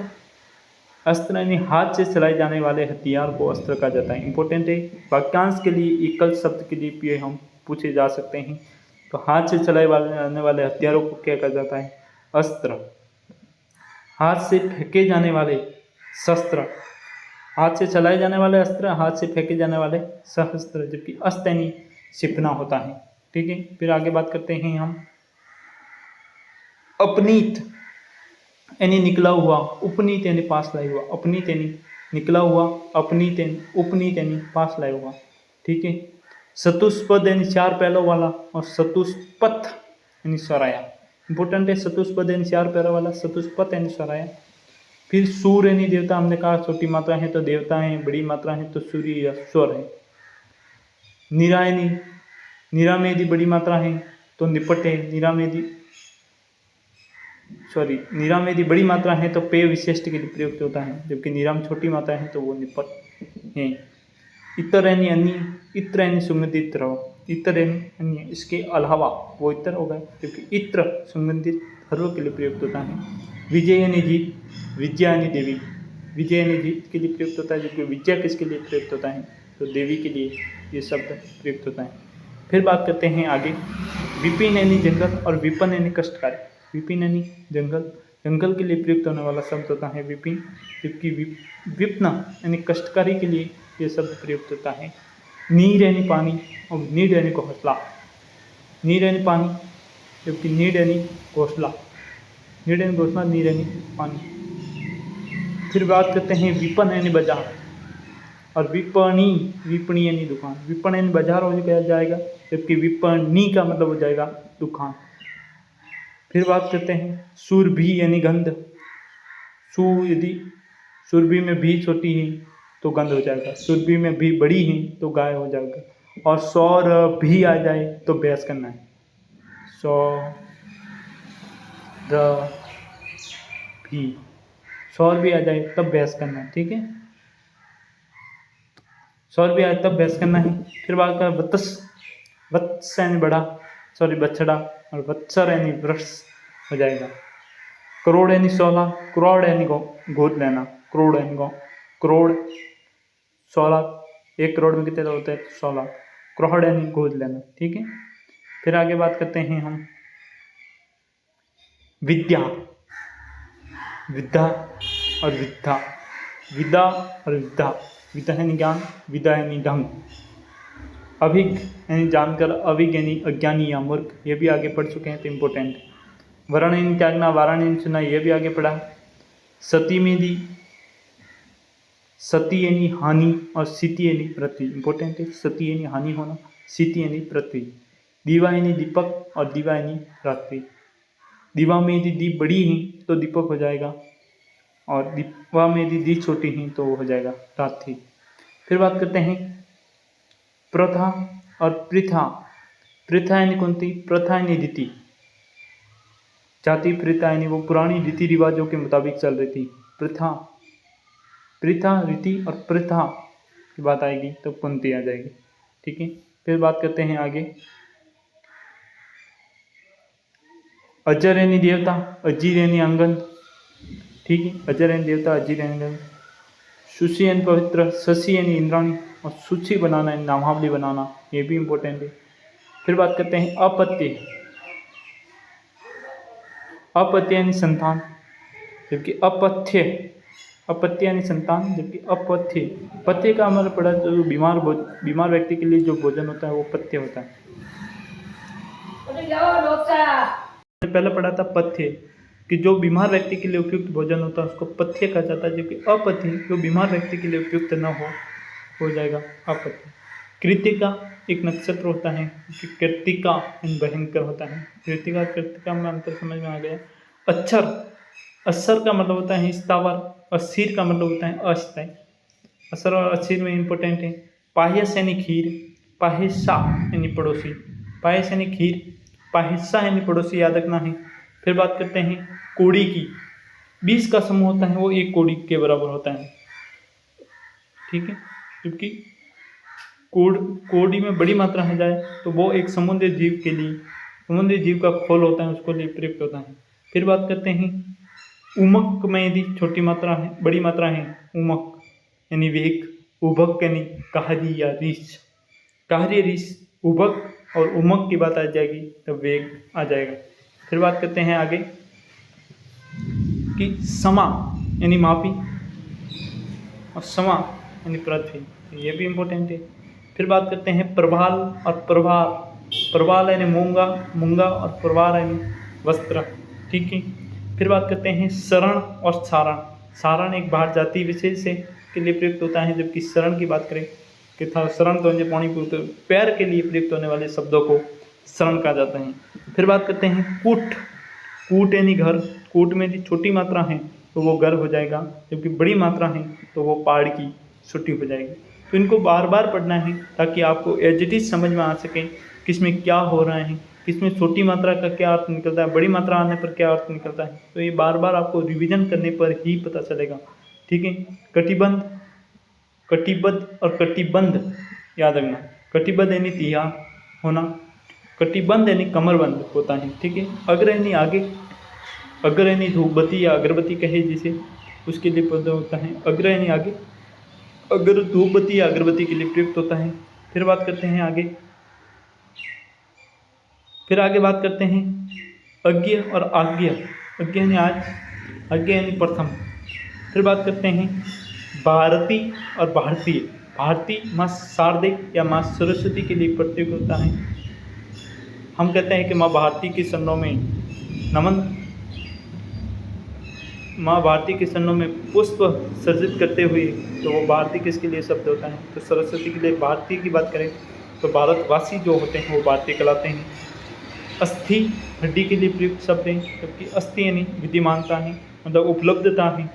अस्त्र यानी हाथ से चलाए जाने वाले हथियार को अस्त्र कहा जाता है। इंपॉर्टेंट है, वाक्यांश के लिए एकल शब्द के लिए भी हम पूछे जा सकते हैं। तो हाथ से चलाए जाने वाले हथियारों को क्या कहा जाता है? अस्त्र। हाथ से फेंके जाने वाले शस्त्र, हाथ से चलाए जाने वाले अस्त्र, हाथ से फेंके जाने वाले सहस्त्र, जबकि अस्त्र यानी छिपना होता है। ठीक है, फिर आगे बात करते हैं हम। अपनीत यानी निकला हुआ, उपनीत यानी पास लाया हुआ, अपनीत यानी निकला हुआ, अपनीत यानी उपनीत यानी पास लाया हुआ। ठीक है, चतुष्पद यानी चार पैरों वाला, और चतुष्पथ यानी सराया। इंपॉर्टेंट है, चतुष्पद यानी चार पैरों वाला, चतुष्पथ यानी सराया। फिर सूर्य यानी देवता, हमने कहा छोटी मात्रा है तो देवता है, बड़ी मात्रा है तो सूर्य या स्वर है। नीरा यानी, नीरा में यदि बड़ी मात्रा है तो निपट है, नीरा में यदि नीरा में यदि बड़ी मात्रा है तो पेय विशेष्ट के लिए प्रयुक्त होता है, जबकि नीरा में छोटी मात्रा है तो वो निपट है। इतर यानी अन्य, इत्र यानी सुगंधित द्रव, इतर यानी अन्य, इसके अलावा वो इतर होगा, जबकि इत्र सुगंधित द्रव के लिए प्रयुक्त होता है। विजय यानी जीत, विद्या यानी देवी, विजय यानी जीत के लिए प्रयुक्त होता है, जबकि विद्या किसके लिए प्रयुक्त होता है? तो देवी के लिए ये शब्द प्रयुक्त होता है। फिर बात करते हैं आगे। विपिन यानी जंगल, और विपन यानी कष्टकारी। विपिन यानी जंगल, जंगल के लिए प्रयुक्त होने वाला शब्द होता है विपिन, जबकि विपना यानी कष्टकारी के लिए ये शब्द प्रयुक्त होता है। नीर यानी पानी, और नीड यानी घोंसला। नीर यानी पानी, जबकि नीड यानी घोंसला, नीड यानी घोंसला, नीर यानी पानी। फिर बात करते हैं विपन यानी बाजार, और विपणी, विपणी यानी दुकान। विपण यानी बाजार हो जाएगा, जबकि विपणी का मतलब हो जाएगा दुकान। फिर बात करते हैं सुरभि यानी गंध, यदि सुरभि में भी छोटी है तो गंध हो जाएगा, सुरभि में भी बड़ी है तो गाय हो जाएगा, और सौर भी आ जाए तो बहस करना है। सौर भी आ जाए तब बहस करना है। ठीक है, सौर भी आए तब बहस करना है। फिर बात कर वत्स, वत्स यानी बड़ा, बछड़ा, और वत्सर यानी वृक्ष हो जाएगा। करोड़ यानी 16, करोड़ यानी गोद लेना, करोड़ यानी करोड़, 16, 1 करोड़ में कितने होते हैं? 16। करोड़ यानी गोद लेना। ठीक है, फिर आगे बात करते हैं हम विद्या, विद्या और विद्या, विद्या और विद्या। विद्या यानी ज्ञान, विद्या यानी ढंग। अभिज्ञ यानी जानकर, अभिज्ञ यानी अज्ञानी या मूर्ख, ये भी आगे पढ़ चुके हैं तो इम्पोर्टेंट। वरण यानी त्यागना, वारण यानी चुना, ये भी आगे पढ़ा। सती में दी, सती यानी हानि, और सिति यानी पृथ्वी। इंपॉर्टेंट है, सती यानी हानि होना, सिति यानी पृथ्वी। दीवा यानी दीपक, और दीवा यानी रात्रि। दीवा में यदि दीप बड़ी है तो दीपक हो जाएगा, और दीवा में यदि दी छोटी है तो वो हो जाएगा रात्रि। फिर बात करते हैं प्रथा और प्रथा। प्रथा यानी कौन सी? प्रथा यानी रीति, जाति प्रथा यानी वो पुरानी रीति रिवाजों के मुताबिक चल रही थी। प्रथा, प्रथा, रीति, और प्रथा की बात आएगी तो पंक्ति आ जाएगी। ठीक है, फिर बात करते हैं आगे। अजर यानी देवता, अजीर यानी अंगन। ठीक है, अजर यानी देवता, अजीर यानी अंगन। शुचि यानी पवित्र, शशि यानी इंद्राणी, और सूची बनाना यानी नामावली बनाना, ये भी इंपॉर्टेंट है। फिर बात करते हैं अपत्य। अपत्य यानी संतान, जबकि अपथ्य, अपत्य यानी संतान, जबकि अपथ्य, पथ्य का मतलब पड़ा जो बीमार व्यक्ति के लिए जो भोजन होता है वो पथ्य होता है। पहले पढ़ा था पथ्य, कि जो बीमार व्यक्ति के लिए उपयुक्त भोजन होता है उसको पथ्य कहा जाता है, जबकि अपथ्य जो बीमार व्यक्ति के लिए उपयुक्त न हो जाएगा अपथ्य। कृतिका एक नक्षत्र होता है, कृतिका भयंकर होता है। कृतिका कृतिका में अंतर समझ में आ गया। अक्षर, अक्षर का मतलब होता है स्थावर, और शीर का मतलब होता है अस्थायी। अक्षर और अक्षर में इंपॉर्टेंट है। पायस यानी खीर, पाहिसा यानी पड़ोसी, पायस यानी खीर, पाहिसा यानी पड़ोसी, याद रखना है। फिर बात करते हैं कोड़ी की 20 का समूह होता है वो 1 कोड़ी के बराबर होता है, ठीक है। जबकि कोड़ी में बड़ी मात्रा है जाए तो वो एक समुद्री जीव के लिए, समुद्री जीव का खोल होता है, उसको लिए प्रयुक्त होता है। फिर बात करते हैं उमक में यदि छोटी मात्रा है, बड़ी मात्रा है, उमक यानी वेग, उभक यानी कहारी या रीस, कहारी रीस उभक और उमक की बात आ जाएगी तब वेग आ जाएगा। फिर बात करते हैं आगे कि समा यानी मापी और समा यानी पृथ्वी, ये भी इम्पोर्टेंट है। फिर बात करते हैं प्रभाल और प्रभार, प्रभाल यानी मूंगा, मूंगा और प्रभार यानी वस्त्र, ठीक है। फिर बात करते हैं शरण और सारण, सारण एक बाहर जाति विशेष है के लिए प्रयुक्त होता है, जबकि शरण की बात करें कि था शरण तो पानी पूर्ति पैर के लिए प्रयुक्त होने वाले शब्दों को शरण कहा जाता है। फिर बात करते हैं कूट, कूट यानी घर, कूट में यदि छोटी मात्रा है तो वो घर हो जाएगा, जबकि बड़ी मात्रा है तो वो पहाड़ की छुट्टी हो जाएगी। तो इनको बार बार पढ़ना है ताकि आपको एज इट इज समझ में आ सके किसमें क्या हो रहा है, किसमें छोटी मात्रा का क्या अर्थ निकलता है, बड़ी मात्रा आने पर क्या अर्थ निकलता है। तो ये बार बार आपको रिवीजन करने पर ही पता चलेगा, ठीक है। कटिबंध, कटिबद्ध और कटिबंध याद रखना, कटिबद्ध यानी तिहार होना, कटिबंध यानी कमरबंद होता है, ठीक है। अग्र यानी आगे, अग्र यानी धूपबत्ती या अगरबत्ती कहे जिसे, उसके लिए प्रयुक्त होता है। अग्र यानी आगे, अगर धूपबत्ती या अगरबत्ती के लिए प्रयुक्त होता है। फिर बात करते हैं आगे, फिर आगे बात करते हैं अज्ञ और आज्ञा, अज्ञ यानी आज, आज्ञा यानी प्रथम। फिर बात करते हैं भारती और भारतीय, भारती माँ शारदे या माँ सरस्वती के लिए प्रयुक्त होता है। हम कहते हैं कि माँ भारती के चरणों में नमन, माँ भारती के चरणों में पुष्प सर्जित करते हुए, तो वो भारती किसके लिए शब्द होता है, तो सरस्वती के लिए। भारती की बात करें तो भारतवासी जो होते हैं वो भारतीय कहलाते हैं। अस्थि हड्डी के लिए प्रयुक्त शब्द है, जबकि अस्थि यानी विद्यमानता है, मतलब उपलब्धता है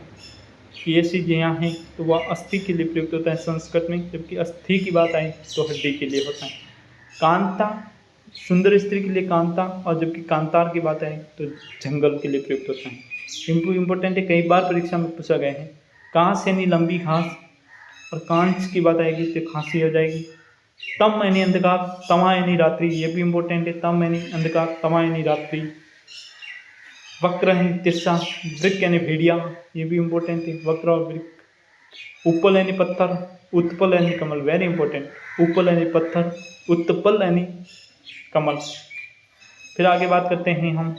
कि ये चीज़ यहाँ है, तो वह अस्थि के लिए प्रयुक्त होता है संस्कृत में, जबकि अस्थि की बात आए तो हड्डी के लिए होता है। कांता सुंदर स्त्री के लिए कांता, और जबकि कांतार की बात आए तो जंगल के लिए प्रयुक्त होता है। इम्पोर्टेंट है, कई बार परीक्षा में पूछा गया है। कांस यानी लंबी घास, और कांच की बात आएगी तो खांसी हो जाएगी। तम यानी अंधकार, तमा यानी रात्रि, ये भी इम्पोर्टेंट है, तम यानी अंधकार, तमा यानी रात्रि। वक्र यानी तिरछा, वृक्क यानी भेड़िया, ये भी इम्पोर्टेंट है, वक्र और वृक्क। उपल यानी पत्थर, उत्पल यानी कमल, वेरी इंपॉर्टेंट, उपल यानी पत्थर, उत्पल यानी कमल। फिर आगे बात करते हैं हम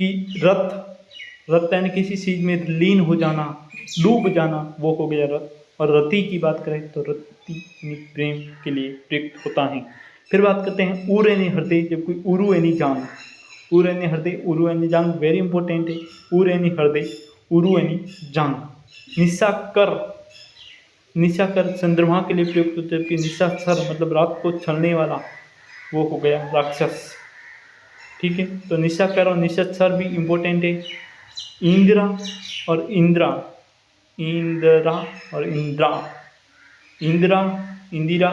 कि रथ, रथ यानी किसी चीज में लीन हो जाना, डूब जाना, वो हो गया रथ। और रति की बात करें तो रति यानी प्रेम के लिए प्रयुक्त होता है। फिर बात करते हैं उर यानी हृदय, जबकि उरु यानी जांग, उर यानी हृदय, उरु यानी जांग, वेरी इंपॉर्टेंट है। उर यानी हृदय, उरु यानी जांग। निशाकर, निशाकर चंद्रमा के लिए प्रयुक्त होता है, जबकि निशाचर मतलब रात को छलने वाला, वो हो गया राक्षस, ठीक है। तो निशाकर और निशाचर भी इम्पोर्टेंट है। इंदिरा और इंद्रा, इंदिरा और इंद्रा, इंदिरा, इंदिरा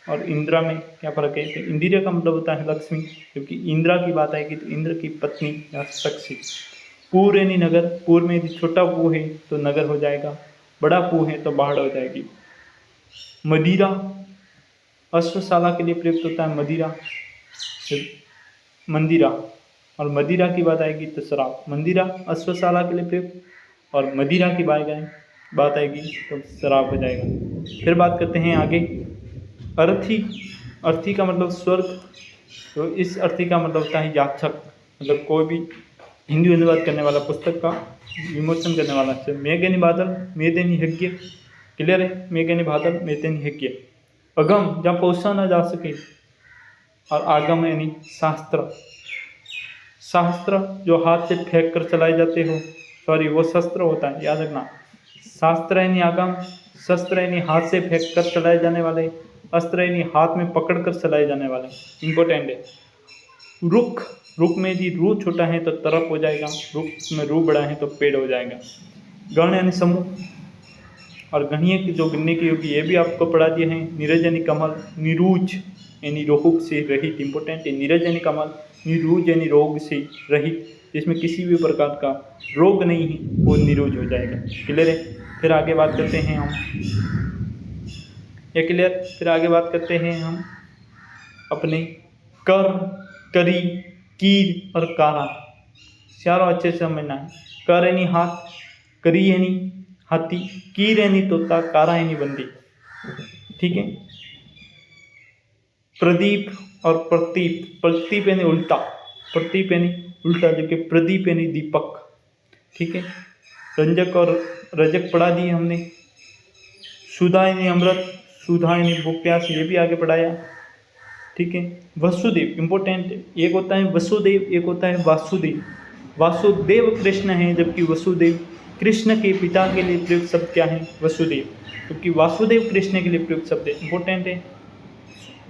और इंद्रा में क्या फर्क है, तो इंदिरा का मतलब होता है लक्ष्मी, जबकि इंद्रा की बात आएगी तो इंद्र की पत्नी या शक्ति। पूर यानी नगर, पूर में यदि छोटा पू है तो नगर हो जाएगा, बड़ा पू है तो बाढ़ हो जाएगी। मदिरा, अश्वशाला के लिए प्रयुक्त होता है मदिरा, मंदिरा, और मदिरा की बात आएगी तो शराब। मंदिरा अश्वशाला के लिए प्रयुक्त, और मदिरा की बात आएगी तो शराब हो जाएगा। फिर बात करते हैं आगे अर्थी, अर्थी का मतलब स्वर्ग, तो इस अर्थी का मतलब होता है याचक, मतलब कोई भी हिंदी अनुवाद करने वाला, पुस्तक का विमोचन करने वाला। मेघ बादल, मेदेनी यज्ञ, क्लियर है, मेघ बादल, मेदेनी यज्ञ। अगम जहाँ पहुँचा ना जा सके, और आगम यानी शास्त्र, शास्त्र जो हाथ से फेंक कर चलाए जाते हो, सॉरी वो शस्त्र होता है, याद रखना। शास्त्र यानी आगम, शस्त्र यानी हाथ से फेंक कर चलाए जाने वाले, अस्त्र यानी हाथ में पकड़ कर चलाए जाने वाले, इंपॉर्टेंट है। रुख, रुख में यदि रू छोटा है तो तरफ हो जाएगा, रुख में रू बड़ा है तो पेड़ हो जाएगा। गण यानी समूह, और गणीय की जो गिनने की होगी ये भी आपको पढ़ा दिए हैं। नीरज यानी कमल, निरूज यानी रोग से रहित, इंपॉर्टेंट है। नीरज यानी कमल, निरूज यानी रोग से रहित। जिसमें किसी भी प्रकार का रोग नहीं है वो निरोध हो जाएगा। क्लियर है। फिर आगे बात करते हैं हम, ये क्लियर। फिर आगे बात करते हैं हम अपने कर, करी, कीर और कारा, चारों अच्छे से समझना है। कर यानी हाथ, करी यानी हाथी, कीर यानी तोता, कारा यानी बंदी। ठीक है। प्रदीप और प्रतीप, प्रतीप यानी उल्टा, प्रतीप यानी उल्टा, जबकि प्रदीप यानी दीपक। ठीक है। रंजक और रजक पढ़ा दिए हमने। सुधा यानी अमृत, सुधा यानी भूख प्यास, ये भी आगे पढ़ाया। ठीक है। वसुदेव इंपॉर्टेंट है, एक होता है वसुदेव, एक होता है वासुदेव। वासुदेव कृष्ण है, जबकि वसुदेव कृष्ण के पिता के लिए प्रयुक्त शब्द क्या है? वसुदेव। क्योंकि वासुदेव कृष्ण के लिए प्रयुक्त शब्द है, इंपॉर्टेंट है,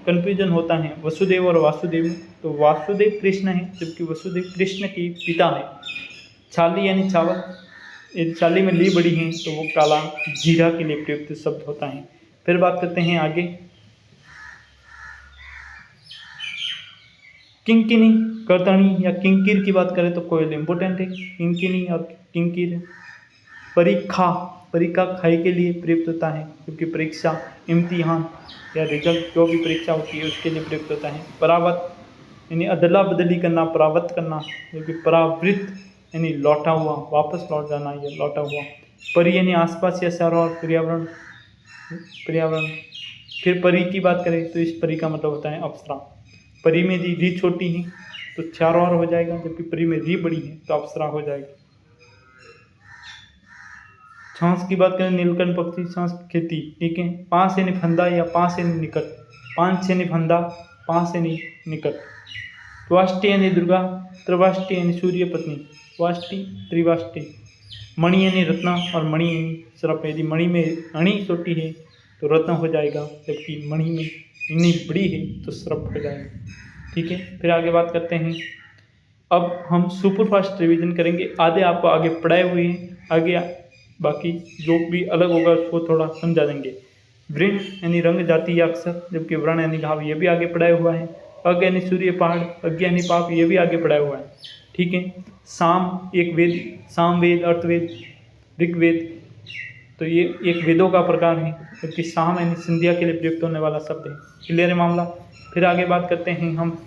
कंफ्यूजन होता है वसुदेव और वासुदेव में। तो वासुदेव कृष्ण है, जबकि वसुदेव कृष्ण के पिता है। छाली यानी चावल, यदि चाली में ली बड़ी है तो वो काला जीरा के लिए प्रयुक्त शब्द होता है। फिर बात करते हैं आगे, किंकिनी, कर्तनी या किंकिर की बात करें तो कोयल इंपॉर्टेंट है। किंकिनी और किंकिर। परीक्षा, परीक्षा खाई के लिए प्रयुक्त होता है, क्योंकि परीक्षा इम्तिहान या रिजल्ट जो भी परीक्षा होती है उसके लिए प्रयुक्त होता है। परावत यानी अदला बदली करना, परावत करना, क्योंकि परावृत यानी लौटा हुआ, वापस लौट जाना या लौटा हुआ। परी यानी आसपास या चारों ओर, पर्यावरण, पर्यावरण। फिर परी की बात करें तो इस परी का मतलब होता है अप्सरा। परी में री छोटी है तो चारों ओर हो जाएगा, जबकि परी में री बड़ी है तो अप्सरा हो जाएगी। छांस की बात करें, नीलकंठ पक्षी छांस खेती। ठीक है। पास यानी फंदा या पास यानी निकट, पांच यानी फंदा, पास यानी निकट। त्वाष्टि यानी दुर्गा, त्रिवाष्टि यानी सूर्य पत्नी, त्वाष्टि त्रिवाष्टि। मणि यानी रत्न और मणि यानी सर्प। यदि मणि में अणी छोटी है तो रत्न हो जाएगा, जबकि मणि में इतनी बड़ी है तो सर्प हो जाएगा। ठीक है। फिर आगे बात करते हैं, अब हम सुपर फास्ट रिवीजन करेंगे। आधे आपको आगे पढ़ाए हुए हैं, आगे बाकी जो भी अलग होगा उसको थोड़ा समझा देंगे। वृण यानी रंग, जाति या अक्षर, जबकि व्रण यानी घाव, ये भी आगे पढ़ाया हुआ है। अग यानी सूर्य, पहाड़, अज्ञ यानी पाप, ये भी आगे पढ़ाया हुआ है। ठीक है। साम एक वेद, सामवेद, अर्थवेद, ऋग्वेद, तो ये एक वेदों का प्रकार है, जबकि साम यानी संध्या के लिए प्रयुक्त होने वाला शब्द है। क्लियर है मामला। फिर आगे बात करते हैं हम,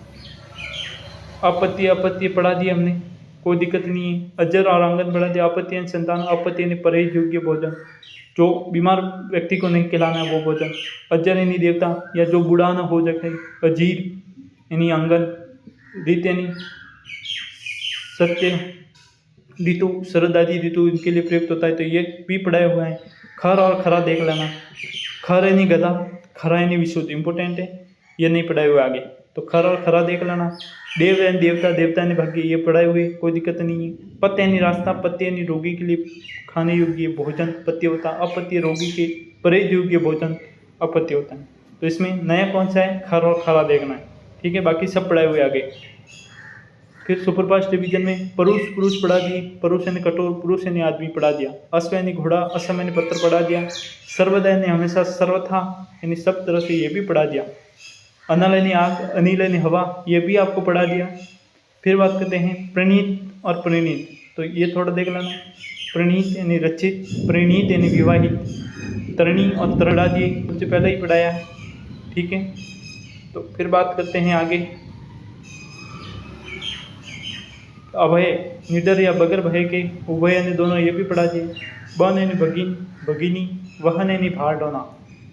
अपत्य, अपत्य पढ़ा दिया हमने, कोई दिक्कत नहीं है। अजर और आंगन पढ़ा दिया। अपत्य यानी संतान, अपत्य यानी परहेज योग्य भोजन, जो बीमार व्यक्ति को नहीं खिलाना है वो भोजन। अजर यानी देवता या जो बूढ़ा न हो जाए। अजीर यानी आंगन। ऋत यानी सत्य, ऋतु, शरद आदि ऋतु इनके लिए प्रयुक्त होता है, तो ये भी पढ़ाया हुआ है। खर और खरा देख लेना। खर यानी गधा, खरा यानी विशुद्ध, इंपॉर्टेंट है, ये नहीं पढ़ाए हुए आगे, तो खर और खरा देख लेना। देव यानी देवता, देवता यानी भाग्य, ये पढ़ाए हुए, कोई दिक्कत नहीं है। पत्य यानी रास्ता, पत्य यानी रोगी के लिए खाने योग्य भोजन पत्य होता है। अपत्य रोगी के परहेज योग्य भोजन अपत्य होता है। तो इसमें नया कौन सा है? खर और खरा देखना है। ठीक है। बाकी सब पढ़ाए हुए आगे। फिर सुपरफास्ट डिवीजन में पुरुष, पुरुष पढ़ा दिए, पुरुष यानी कठोर, पुरुष यानी आदमी पढ़ा दिया। अश्व यानी घोड़ा, असम यानी पत्र पढ़ा दिया। सर्वदा यानी हमेशा, सर्वथा यानी सब तरह से, ये भी पढ़ा दिया। अनल यानी आग, अनिल यानी हवा, ये भी आपको पढ़ा दिया। फिर बात करते हैं प्रणीत और परिणीत, तो ये थोड़ा देख लेना। प्रणीत यानी रचित, परिणीत यानी विवाहित। तरणी और तरणा दिए, सबसे पहले ही पढ़ाया है। ठीक है। तो फिर बात करते हैं आगे, अभय, निडर या बगर भय के, उभय यानी दोनों, ये भी पढ़ा दिए। बन यानी भगिन, भगिनी, वहन यानी भार ढोना,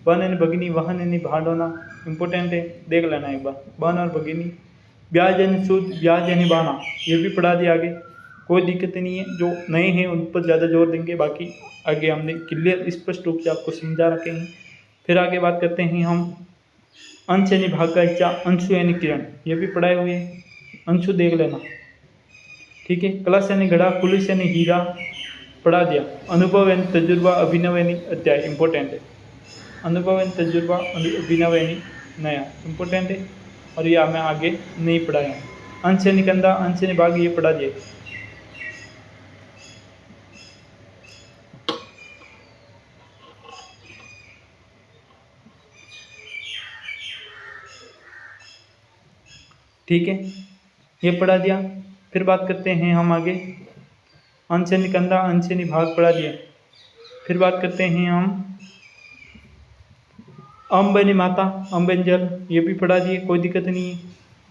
बन यानी भगिनी, वहन यानी भार ढोना, इंपॉर्टेंट है, देख लेना एक बार, बन और भगिनी। ब्याज यानी सूद, ब्याज यानी बहाना, ये भी पढ़ा दिया आगे, कोई दिक्कत नहीं है। जो नए हैं उन पर ज़्यादा जोर देंगे, बाकी आगे हमने क्लियर स्पष्ट रूप से आपको समझा रखे हैं। फिर आगे बात करते हैं हम, अंश यानी भाग का हिस्सा, अंशु यानी किरण, ये भी पढ़ाए हुए हैं, अंशु देख लेना। ठीक है। कलश यानी घड़ा, पुलिस यानी हीरा, पढ़ा दिया। अनुभव यानी तजुर्बा, अभिनव यानी अध्याय, इंपॉर्टेंट है। अनुभव यानी तजुर्बा, अभिनव यानी नया, इंपॉर्टेंट है, और ये हमें आगे नहीं पढ़ाया। अंश यानी कंधा, अंश यानी भाग, ये पढ़ा दिया। ठीक है, ये पढ़ा दिया। फिर बात करते हैं हम आगे, अंश यानी कंधा, अंश यानी भाग पढ़ा दिया। फिर बात करते हैं हम अम्ब यानी माता, अम्ब यानी जल, ये भी पढ़ा दिए, कोई दिक्कत नहीं है,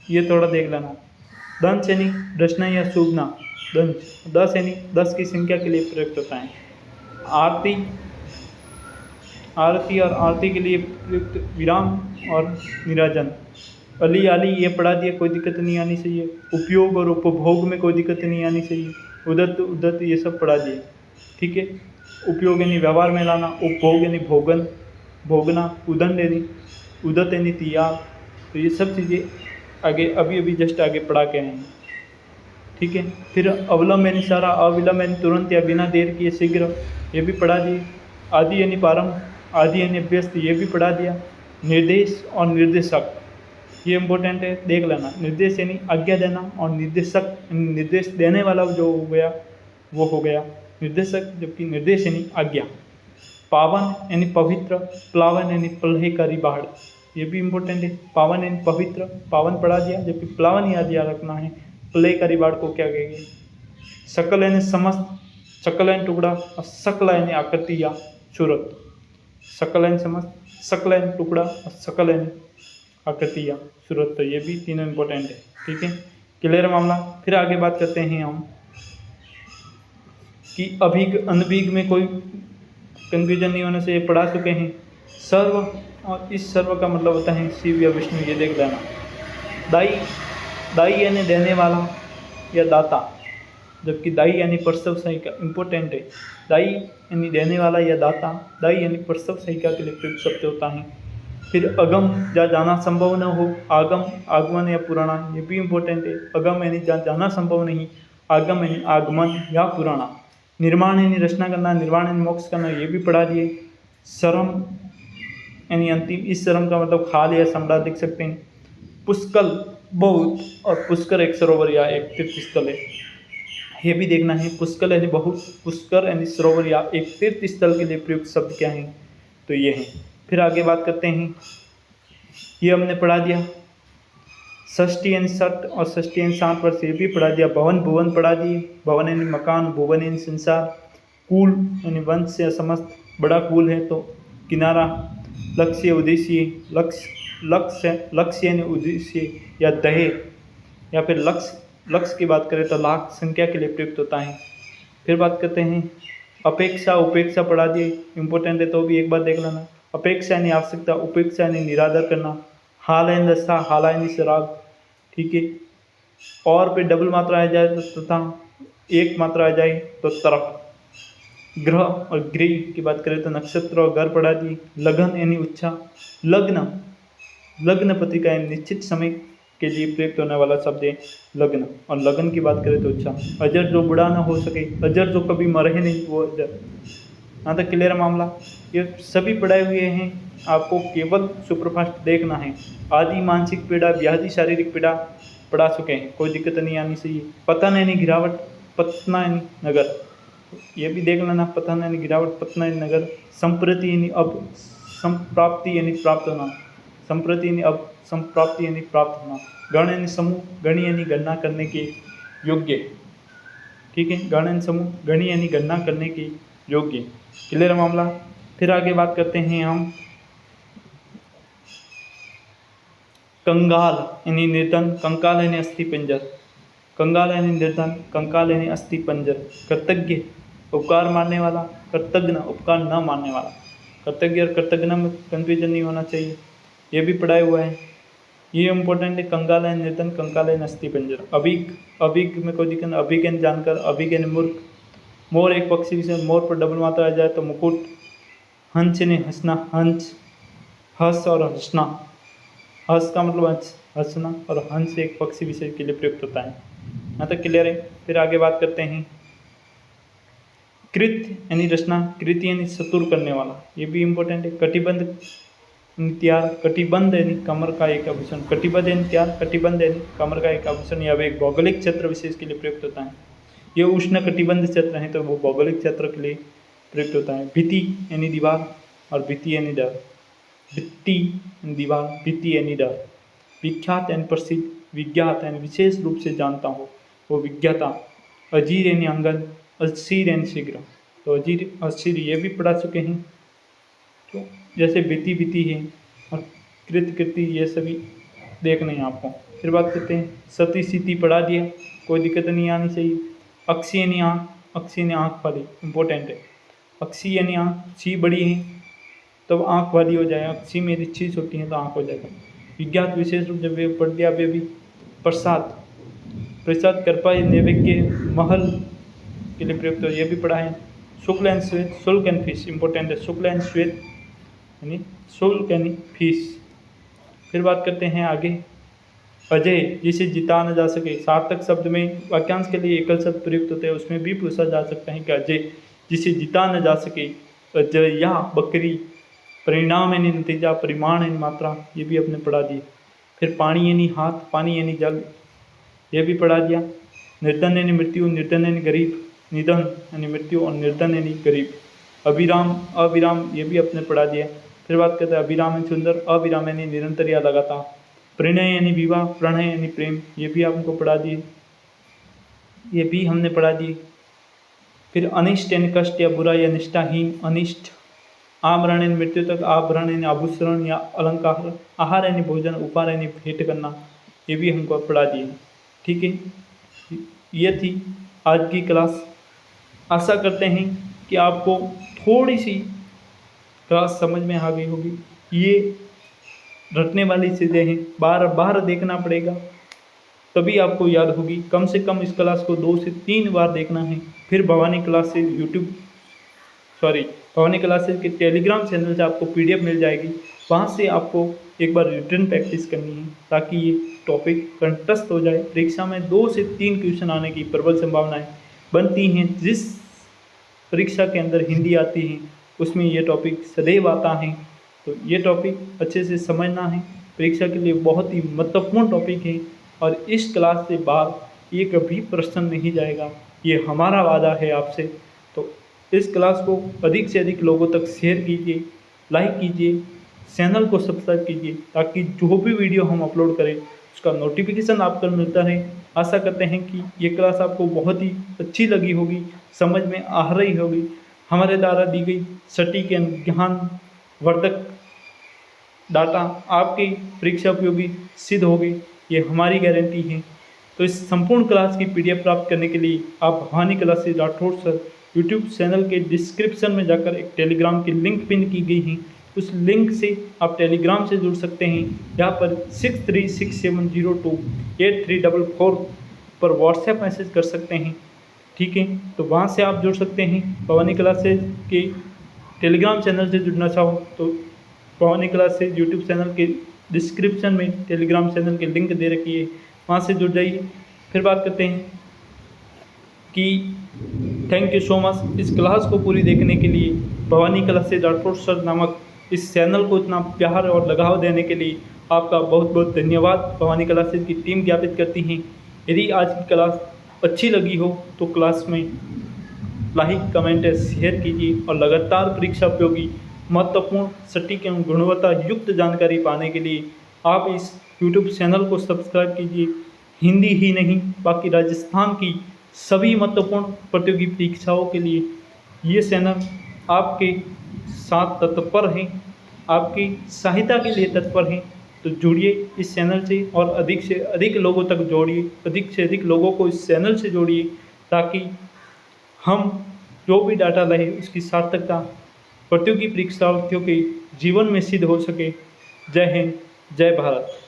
ये थोड़ा देख लेना। दंश यानी रचना या सूबना, दंश। दस यानी 10 की संख्या के लिए प्रयुक्त होता है। आरती, आरती और आरती के लिए प्रयुक्त विराम और निराजन। अली आली ये पढ़ा दिया, कोई दिक्कत नहीं आनी चाहिए। उपयोग और उपभोग में कोई दिक्कत नहीं आनी चाहिए। उदत्त उदत्त ये सब पढ़ा दिए, ठीक है। उपयोग यानी व्यवहार में लाना, उपभोग यानी भोगन भोगना, उदंड यानी उदत्त यानी तियाग। तो ये सब चीज़ें आगे अभी अभी जस्ट आगे पढ़ा के आए हैं, ठीक है। फिर अवलंब यानी सारा, अविलंब यानी तुरंत या बिना देर किए शीघ्र, ये भी पढ़ा दिए। आदि यानी प्रारंभ, आदि यानी अभ्यस्त, ये भी पढ़ा दिया। निर्देश और निर्देशक, ये इम्पोर्टेंट है, देख लेना। निर्देश यानी आज्ञा देना और निर्देशक निर्देश देने वाला जो हो गया वो हो गया निर्देशक, जबकि निर्देश यानी आज्ञा। पावन यानी पवित्र, प्लावन यानी प्रलयकारी बाढ़, ये भी इम्पोर्टेंट है। पावन यानी पवित्र, पावन पढ़ा दिया, जबकि प्लावन याद याद रखना है, प्रलयकारी बाढ़ को क्या कहेंगे। सकल यानी समस्त, सकल यानी टुकड़ा और सकल यानी आकृति या सूरत। सकल यानी समस्त, सकल यानी टुकड़ा और सकल यानी आकृति या सूरत। तो ये भी तीनों इम्पोर्टेंट है, ठीक है। क्लियर मामला। फिर आगे बात करते हैं हम कि अभिग अनभिग में कोई कन्फ्यूजन नहीं होने से ये पढ़ा चुके हैं। सर्व, और इस सर्व का मतलब होता है शिव या विष्णु, ये देख लेना। दाई, दाई यानी देने वाला या दाता, जबकि दाई यानी प्रसव सहायिका, इम्पोर्टेंट है। दाई यानी देने वाला या दाता, दाई यानी प्रसव सहायिका के लिए प्रयुक्त शब्द होता है। फिर अगम, जहाँ जाना संभव न हो, आगम, आगमन या पुराना, ये भी इम्पोर्टेंट है। अगम यानी जहाँ जाना संभव नहीं, आगम यानी आगमन या पुराना। निर्माण यानी रचना करना, निर्वाण यानी मोक्ष करना, ये भी पढ़ा दिए। शरम यानी अंतिम, इस शरम का मतलब खाल या सम्राट लिख सकते हैं। पुष्कल बहुत, और पुष्कर एक सरोवर या एक तीर्थ स्थल है, ये भी देखना है। पुष्कल यानी बहुत, पुष्कर यानी सरोवर या एक तीर्थ स्थल के लिए प्रयुक्त शब्द क्या है, तो ये है। फिर आगे बात करते हैं, ये हमने पढ़ा दिया। षष्ठी यानी सठ और षष्ठी यानी 60 वर्ष, ये भी पढ़ा दिया। भवन भुवन पढ़ा दिए, भवन यानी मकान, भुवन यानी संसार। कुल यानी वंश से समस्त, बड़ा कुल है तो किनारा। लक्ष्य उद्देश्य, लक्ष्य यानी उद्देश्य या दहे, या फिर लक्ष्य की बात करें तो लाख संख्या के लिए प्रयुक्त होता है। फिर बात करते हैं अपेक्षा, उपेक्षा पढ़ा दिए, इम्पोर्टेंट है तो भी एक बार देख लेना। अपेक्षा यानी आवश्यकता, उपेक्षा यानी निरादर करना। हाल यानी दस्ता, हाला यानी शराब, ठीक है। और पे डबल मात्रा आ जाए तो तथा, एक मात्रा आ जाए तो तरफ। ग्रह और गृह की बात करें तो नक्षत्र और घर पढ़ा दी। लगन यानी उत्साह, लग्न, लग्न पत्रिका यानी निश्चित समय के लिए प्रयुक्त होने वाला शब्द है लग्न, और लगन की बात करें तो उत्साह। अजर जो बुढ़ा ना हो सके, अजर जो कभी मरे नहीं, वो अजर। यहाँ तक क्लियर मामला। ये सभी पढ़ाए हुए हैं, आपको केवल सुपरफास्ट देखना है। आदि मानसिक पीड़ा, व्याधि शारीरिक पीड़ा पढ़ा चुके हैं, कोई दिक्कत नहीं आनी चाहिए। पतन यानी गिरावट, पतना यानी नगर, ये भी देख लेना। पतन यानी गिरावट, पतना यानी नगर। संप्रति यानी अब, संप्राप्ति यानी प्राप्त होना, संप्रति यानी अब, संप्राप्ति यानी प्राप्त होना। गण यानी समूह, गणी यानी गणना करने के योग्य, ठीक है। गण यानी समूह, गणी यानी गणना करने के योग्य। क्लियर मामला। फिर आगे बात करते हैं हम कंगाल यानी निर्धन, कंकाल यानी अस्थि पंजर, कंगाल यानी निर्धन, कंकाल यानी अस्थि पंजर। कृतज्ञ, उपकार मानने वाला, कृतज्ञ, उपकार न मानने वाला। कृतज्ञ और कृतज्ञ में कन्फ्यूजन नहीं होना चाहिए, ये भी पढ़ाया हुआ है, ये इंपॉर्टेंट है। कंगाल यानी निर्धन, कंकाल यानी अस्थि पंजर। अभिक, अभिक में कोई दिक्कत, अभिक यानी जानकर, अभिक यानी मूर्ख। मोर एक पक्षी विशेष, मोर पर डबल मात्रा आ जाए तो मुकुट। हंस यानी हंसना, हंस, हंस और हंसना, हंस का मतलब हंसना, और हंस एक पक्षी विशेष के लिए प्रयुक्त होता है। यहाँ तक क्लियर है। फिर आगे बात करते हैं कृत यानी रचना, कृति यानी सतुर करने वाला, ये भी इम्पोर्टेंट है। कटिबंध त्यार, कटिबंध यानी कमर का एक आभूषण, कटिबंध यानी त्यार, कटिबंध यानी कमर का एक आभूषण, या एक भौगोलिक क्षेत्र विशेष के लिए प्रयुक्त होता है। ये उष्ण कटिबंध क्षेत्र है तो वो भौगोलिक क्षेत्र के लिए प्रयुक्त होता है। भित्ति यानी दीवार, और भित्ति यानी डर, भित्ति दीवार, भित्ति यानी डर। विख्यात यानी प्रसिद्ध, विज्ञात यानी विशेष रूप से जानता हो, वो विज्ञाता अजीर यानी आंगन, असीर यानी शीघ्र। तो अजीर असीर ये भी पढ़ा चुके हैं। तो जैसे बीती बीती है और कृत कृति ये सभी देखने हैं आपको। फिर बात करते हैं सती सीती पढ़ा दिया, कोई दिक्कत नहीं आनी चाहिए। अक्षी यानी आँख, अक्षी यानी आँख वाली, इम्पोर्टेंट है। अक्षी यानी आँख, सी बड़ी है तब आँख वाली हो जाए, अक्षी में यदि छी छोटी है तो आँख हो जाएगा। विज्ञात विशेष रूप जब वे पढ़ दिया वे भी। प्रसाद, प्रसाद कृपा नैवेद्य महल के लिए प्रयुक्त, ये भी पढ़ा है। शुक्ल एंड श्वेत, शुल्क एंड फीस, इंपॉर्टेंट है। शुक्ल एंड श्वेत यानी शुल्क यानी फीस। फिर बात करते हैं आगे अजय, जिसे जिता न जा सके। सार्थक शब्द में वाक्यांश के लिए एकल शब्द प्रयुक्त होते हैं, उसमें भी पूछा जा सकता है कि अजय जिसे जिता न जा सके। अजय या बकरी, परिणाम यानी नतीजा, परिमाण यानी मात्रा, ये भी आपने पढ़ा दिया। फिर पानी यानी हाथ, पानी यानी जल, ये भी पढ़ा दिया। निर्धन यानी मृत्यु, निर्धन यानी गरीब, निधन यानी मृत्यु और निर्धन यानी गरीब। अविराम, अविराम ये भी आपने पढ़ा दिया। फिर बात करते हैं अविराम यानी सुंदर, अविराम यानी निरंतर या लगातार। प्रणय यानी विवाह, प्रणय यानी प्रेम, ये भी आपको पढ़ा दिए, ये भी हमने पढ़ा दिए। फिर अनिष्ट यानी कष्ट या बुरा या निष्ठाहीन, अनिष्ट। आभरण यानी मृत्यु तक, आभरण यानी आभूषण या अलंकार। आहार यानी भोजन, उपहार यानी भेंट करना, ये भी हमको पढ़ा दिए। ठीक है, ये थी आज की क्लास। आशा करते हैं कि आपको थोड़ी सी क्लास समझ में आ गई होगी। ये रटने वाली चीज़ें हैं, बार बार देखना पड़ेगा तभी आपको याद होगी। कम से कम इस क्लास को 2 से 3 बार देखना है। फिर भवानी क्लासेस के टेलीग्राम चैनल से आपको PDF मिल जाएगी, वहाँ से आपको एक बार रिटर्न प्रैक्टिस करनी है ताकि ये टॉपिक कंठस्थ हो जाए। परीक्षा में 2 से 3 क्वेश्चन आने की प्रबल संभावनाएं बनती हैं। जिस परीक्षा के अंदर हिंदी आती है उसमें ये टॉपिक सदैव आता है, तो ये टॉपिक अच्छे से समझना है। परीक्षा के लिए बहुत ही महत्वपूर्ण टॉपिक है और इस क्लास से बाहर ये कभी प्रश्न नहीं जाएगा, ये हमारा वादा है आपसे। तो इस क्लास को अधिक से अधिक लोगों तक शेयर कीजिए, लाइक कीजिए, चैनल को सब्सक्राइब कीजिए ताकि जो भी वीडियो हम अपलोड करें उसका नोटिफिकेशन आपको मिलता रहे। आशा करते हैं कि ये क्लास आपको बहुत ही अच्छी लगी होगी, समझ में आ रही होगी। हमारे द्वारा दी गई सटीक ज्ञान वर्धक डाटा आपकी परीक्षा उपयोगी सिद्ध होगी, ये हमारी गारंटी है। तो इस संपूर्ण क्लास की PDF प्राप्त करने के लिए आप Bhavani classes Rathore sir YouTube channel के डिस्क्रिप्शन में जाकर एक टेलीग्राम की लिंक पिन की गई है, उस लिंक से आप टेलीग्राम से जुड़ सकते हैं। यहाँ पर 6367028344 पर व्हाट्सएप मैसेज कर सकते हैं। ठीक है, तो वहाँ से आप जुड़ सकते हैं। भवानी क्लासेस के टेलीग्राम चैनल से जुड़ना चाहो तो भवानी क्लासेस यूट्यूब चैनल के डिस्क्रिप्शन में टेलीग्राम चैनल की लिंक दे रखी है, वहाँ से जुड़ जाइए। फिर बात करते हैं कि थैंक यू सो मच इस क्लास को पूरी देखने के लिए। भवानी क्लासेस राठौड़ सर नामक इस चैनल को इतना प्यार और लगाव देने के लिए आपका बहुत बहुत धन्यवाद भवानी क्लासेस की टीम ज्ञापित करती हैं। यदि आज की क्लास अच्छी लगी हो तो क्लास में लाइक, कमेंट, शेयर कीजिए और लगातार परीक्षा उपयोगी महत्वपूर्ण, सटीक एवं गुणवत्ता युक्त जानकारी पाने के लिए आप इस YouTube चैनल को सब्सक्राइब कीजिए। हिंदी ही नहीं बाकी राजस्थान की सभी महत्वपूर्ण प्रतियोगी परीक्षाओं के लिए ये चैनल आपके साथ तत्पर हैं, आपकी सहायता के लिए तत्पर हैं। तो जुड़िए इस चैनल से और अधिक से अधिक लोगों तक जोड़िए, अधिक से अधिक लोगों को इस चैनल से जोड़िए ताकि हम जो भी डाटा रहे उसकी सार्थकता प्रतियोगी परीक्षार्थियों के जीवन में सिद्ध हो सके। जय हिंद, जय भारत।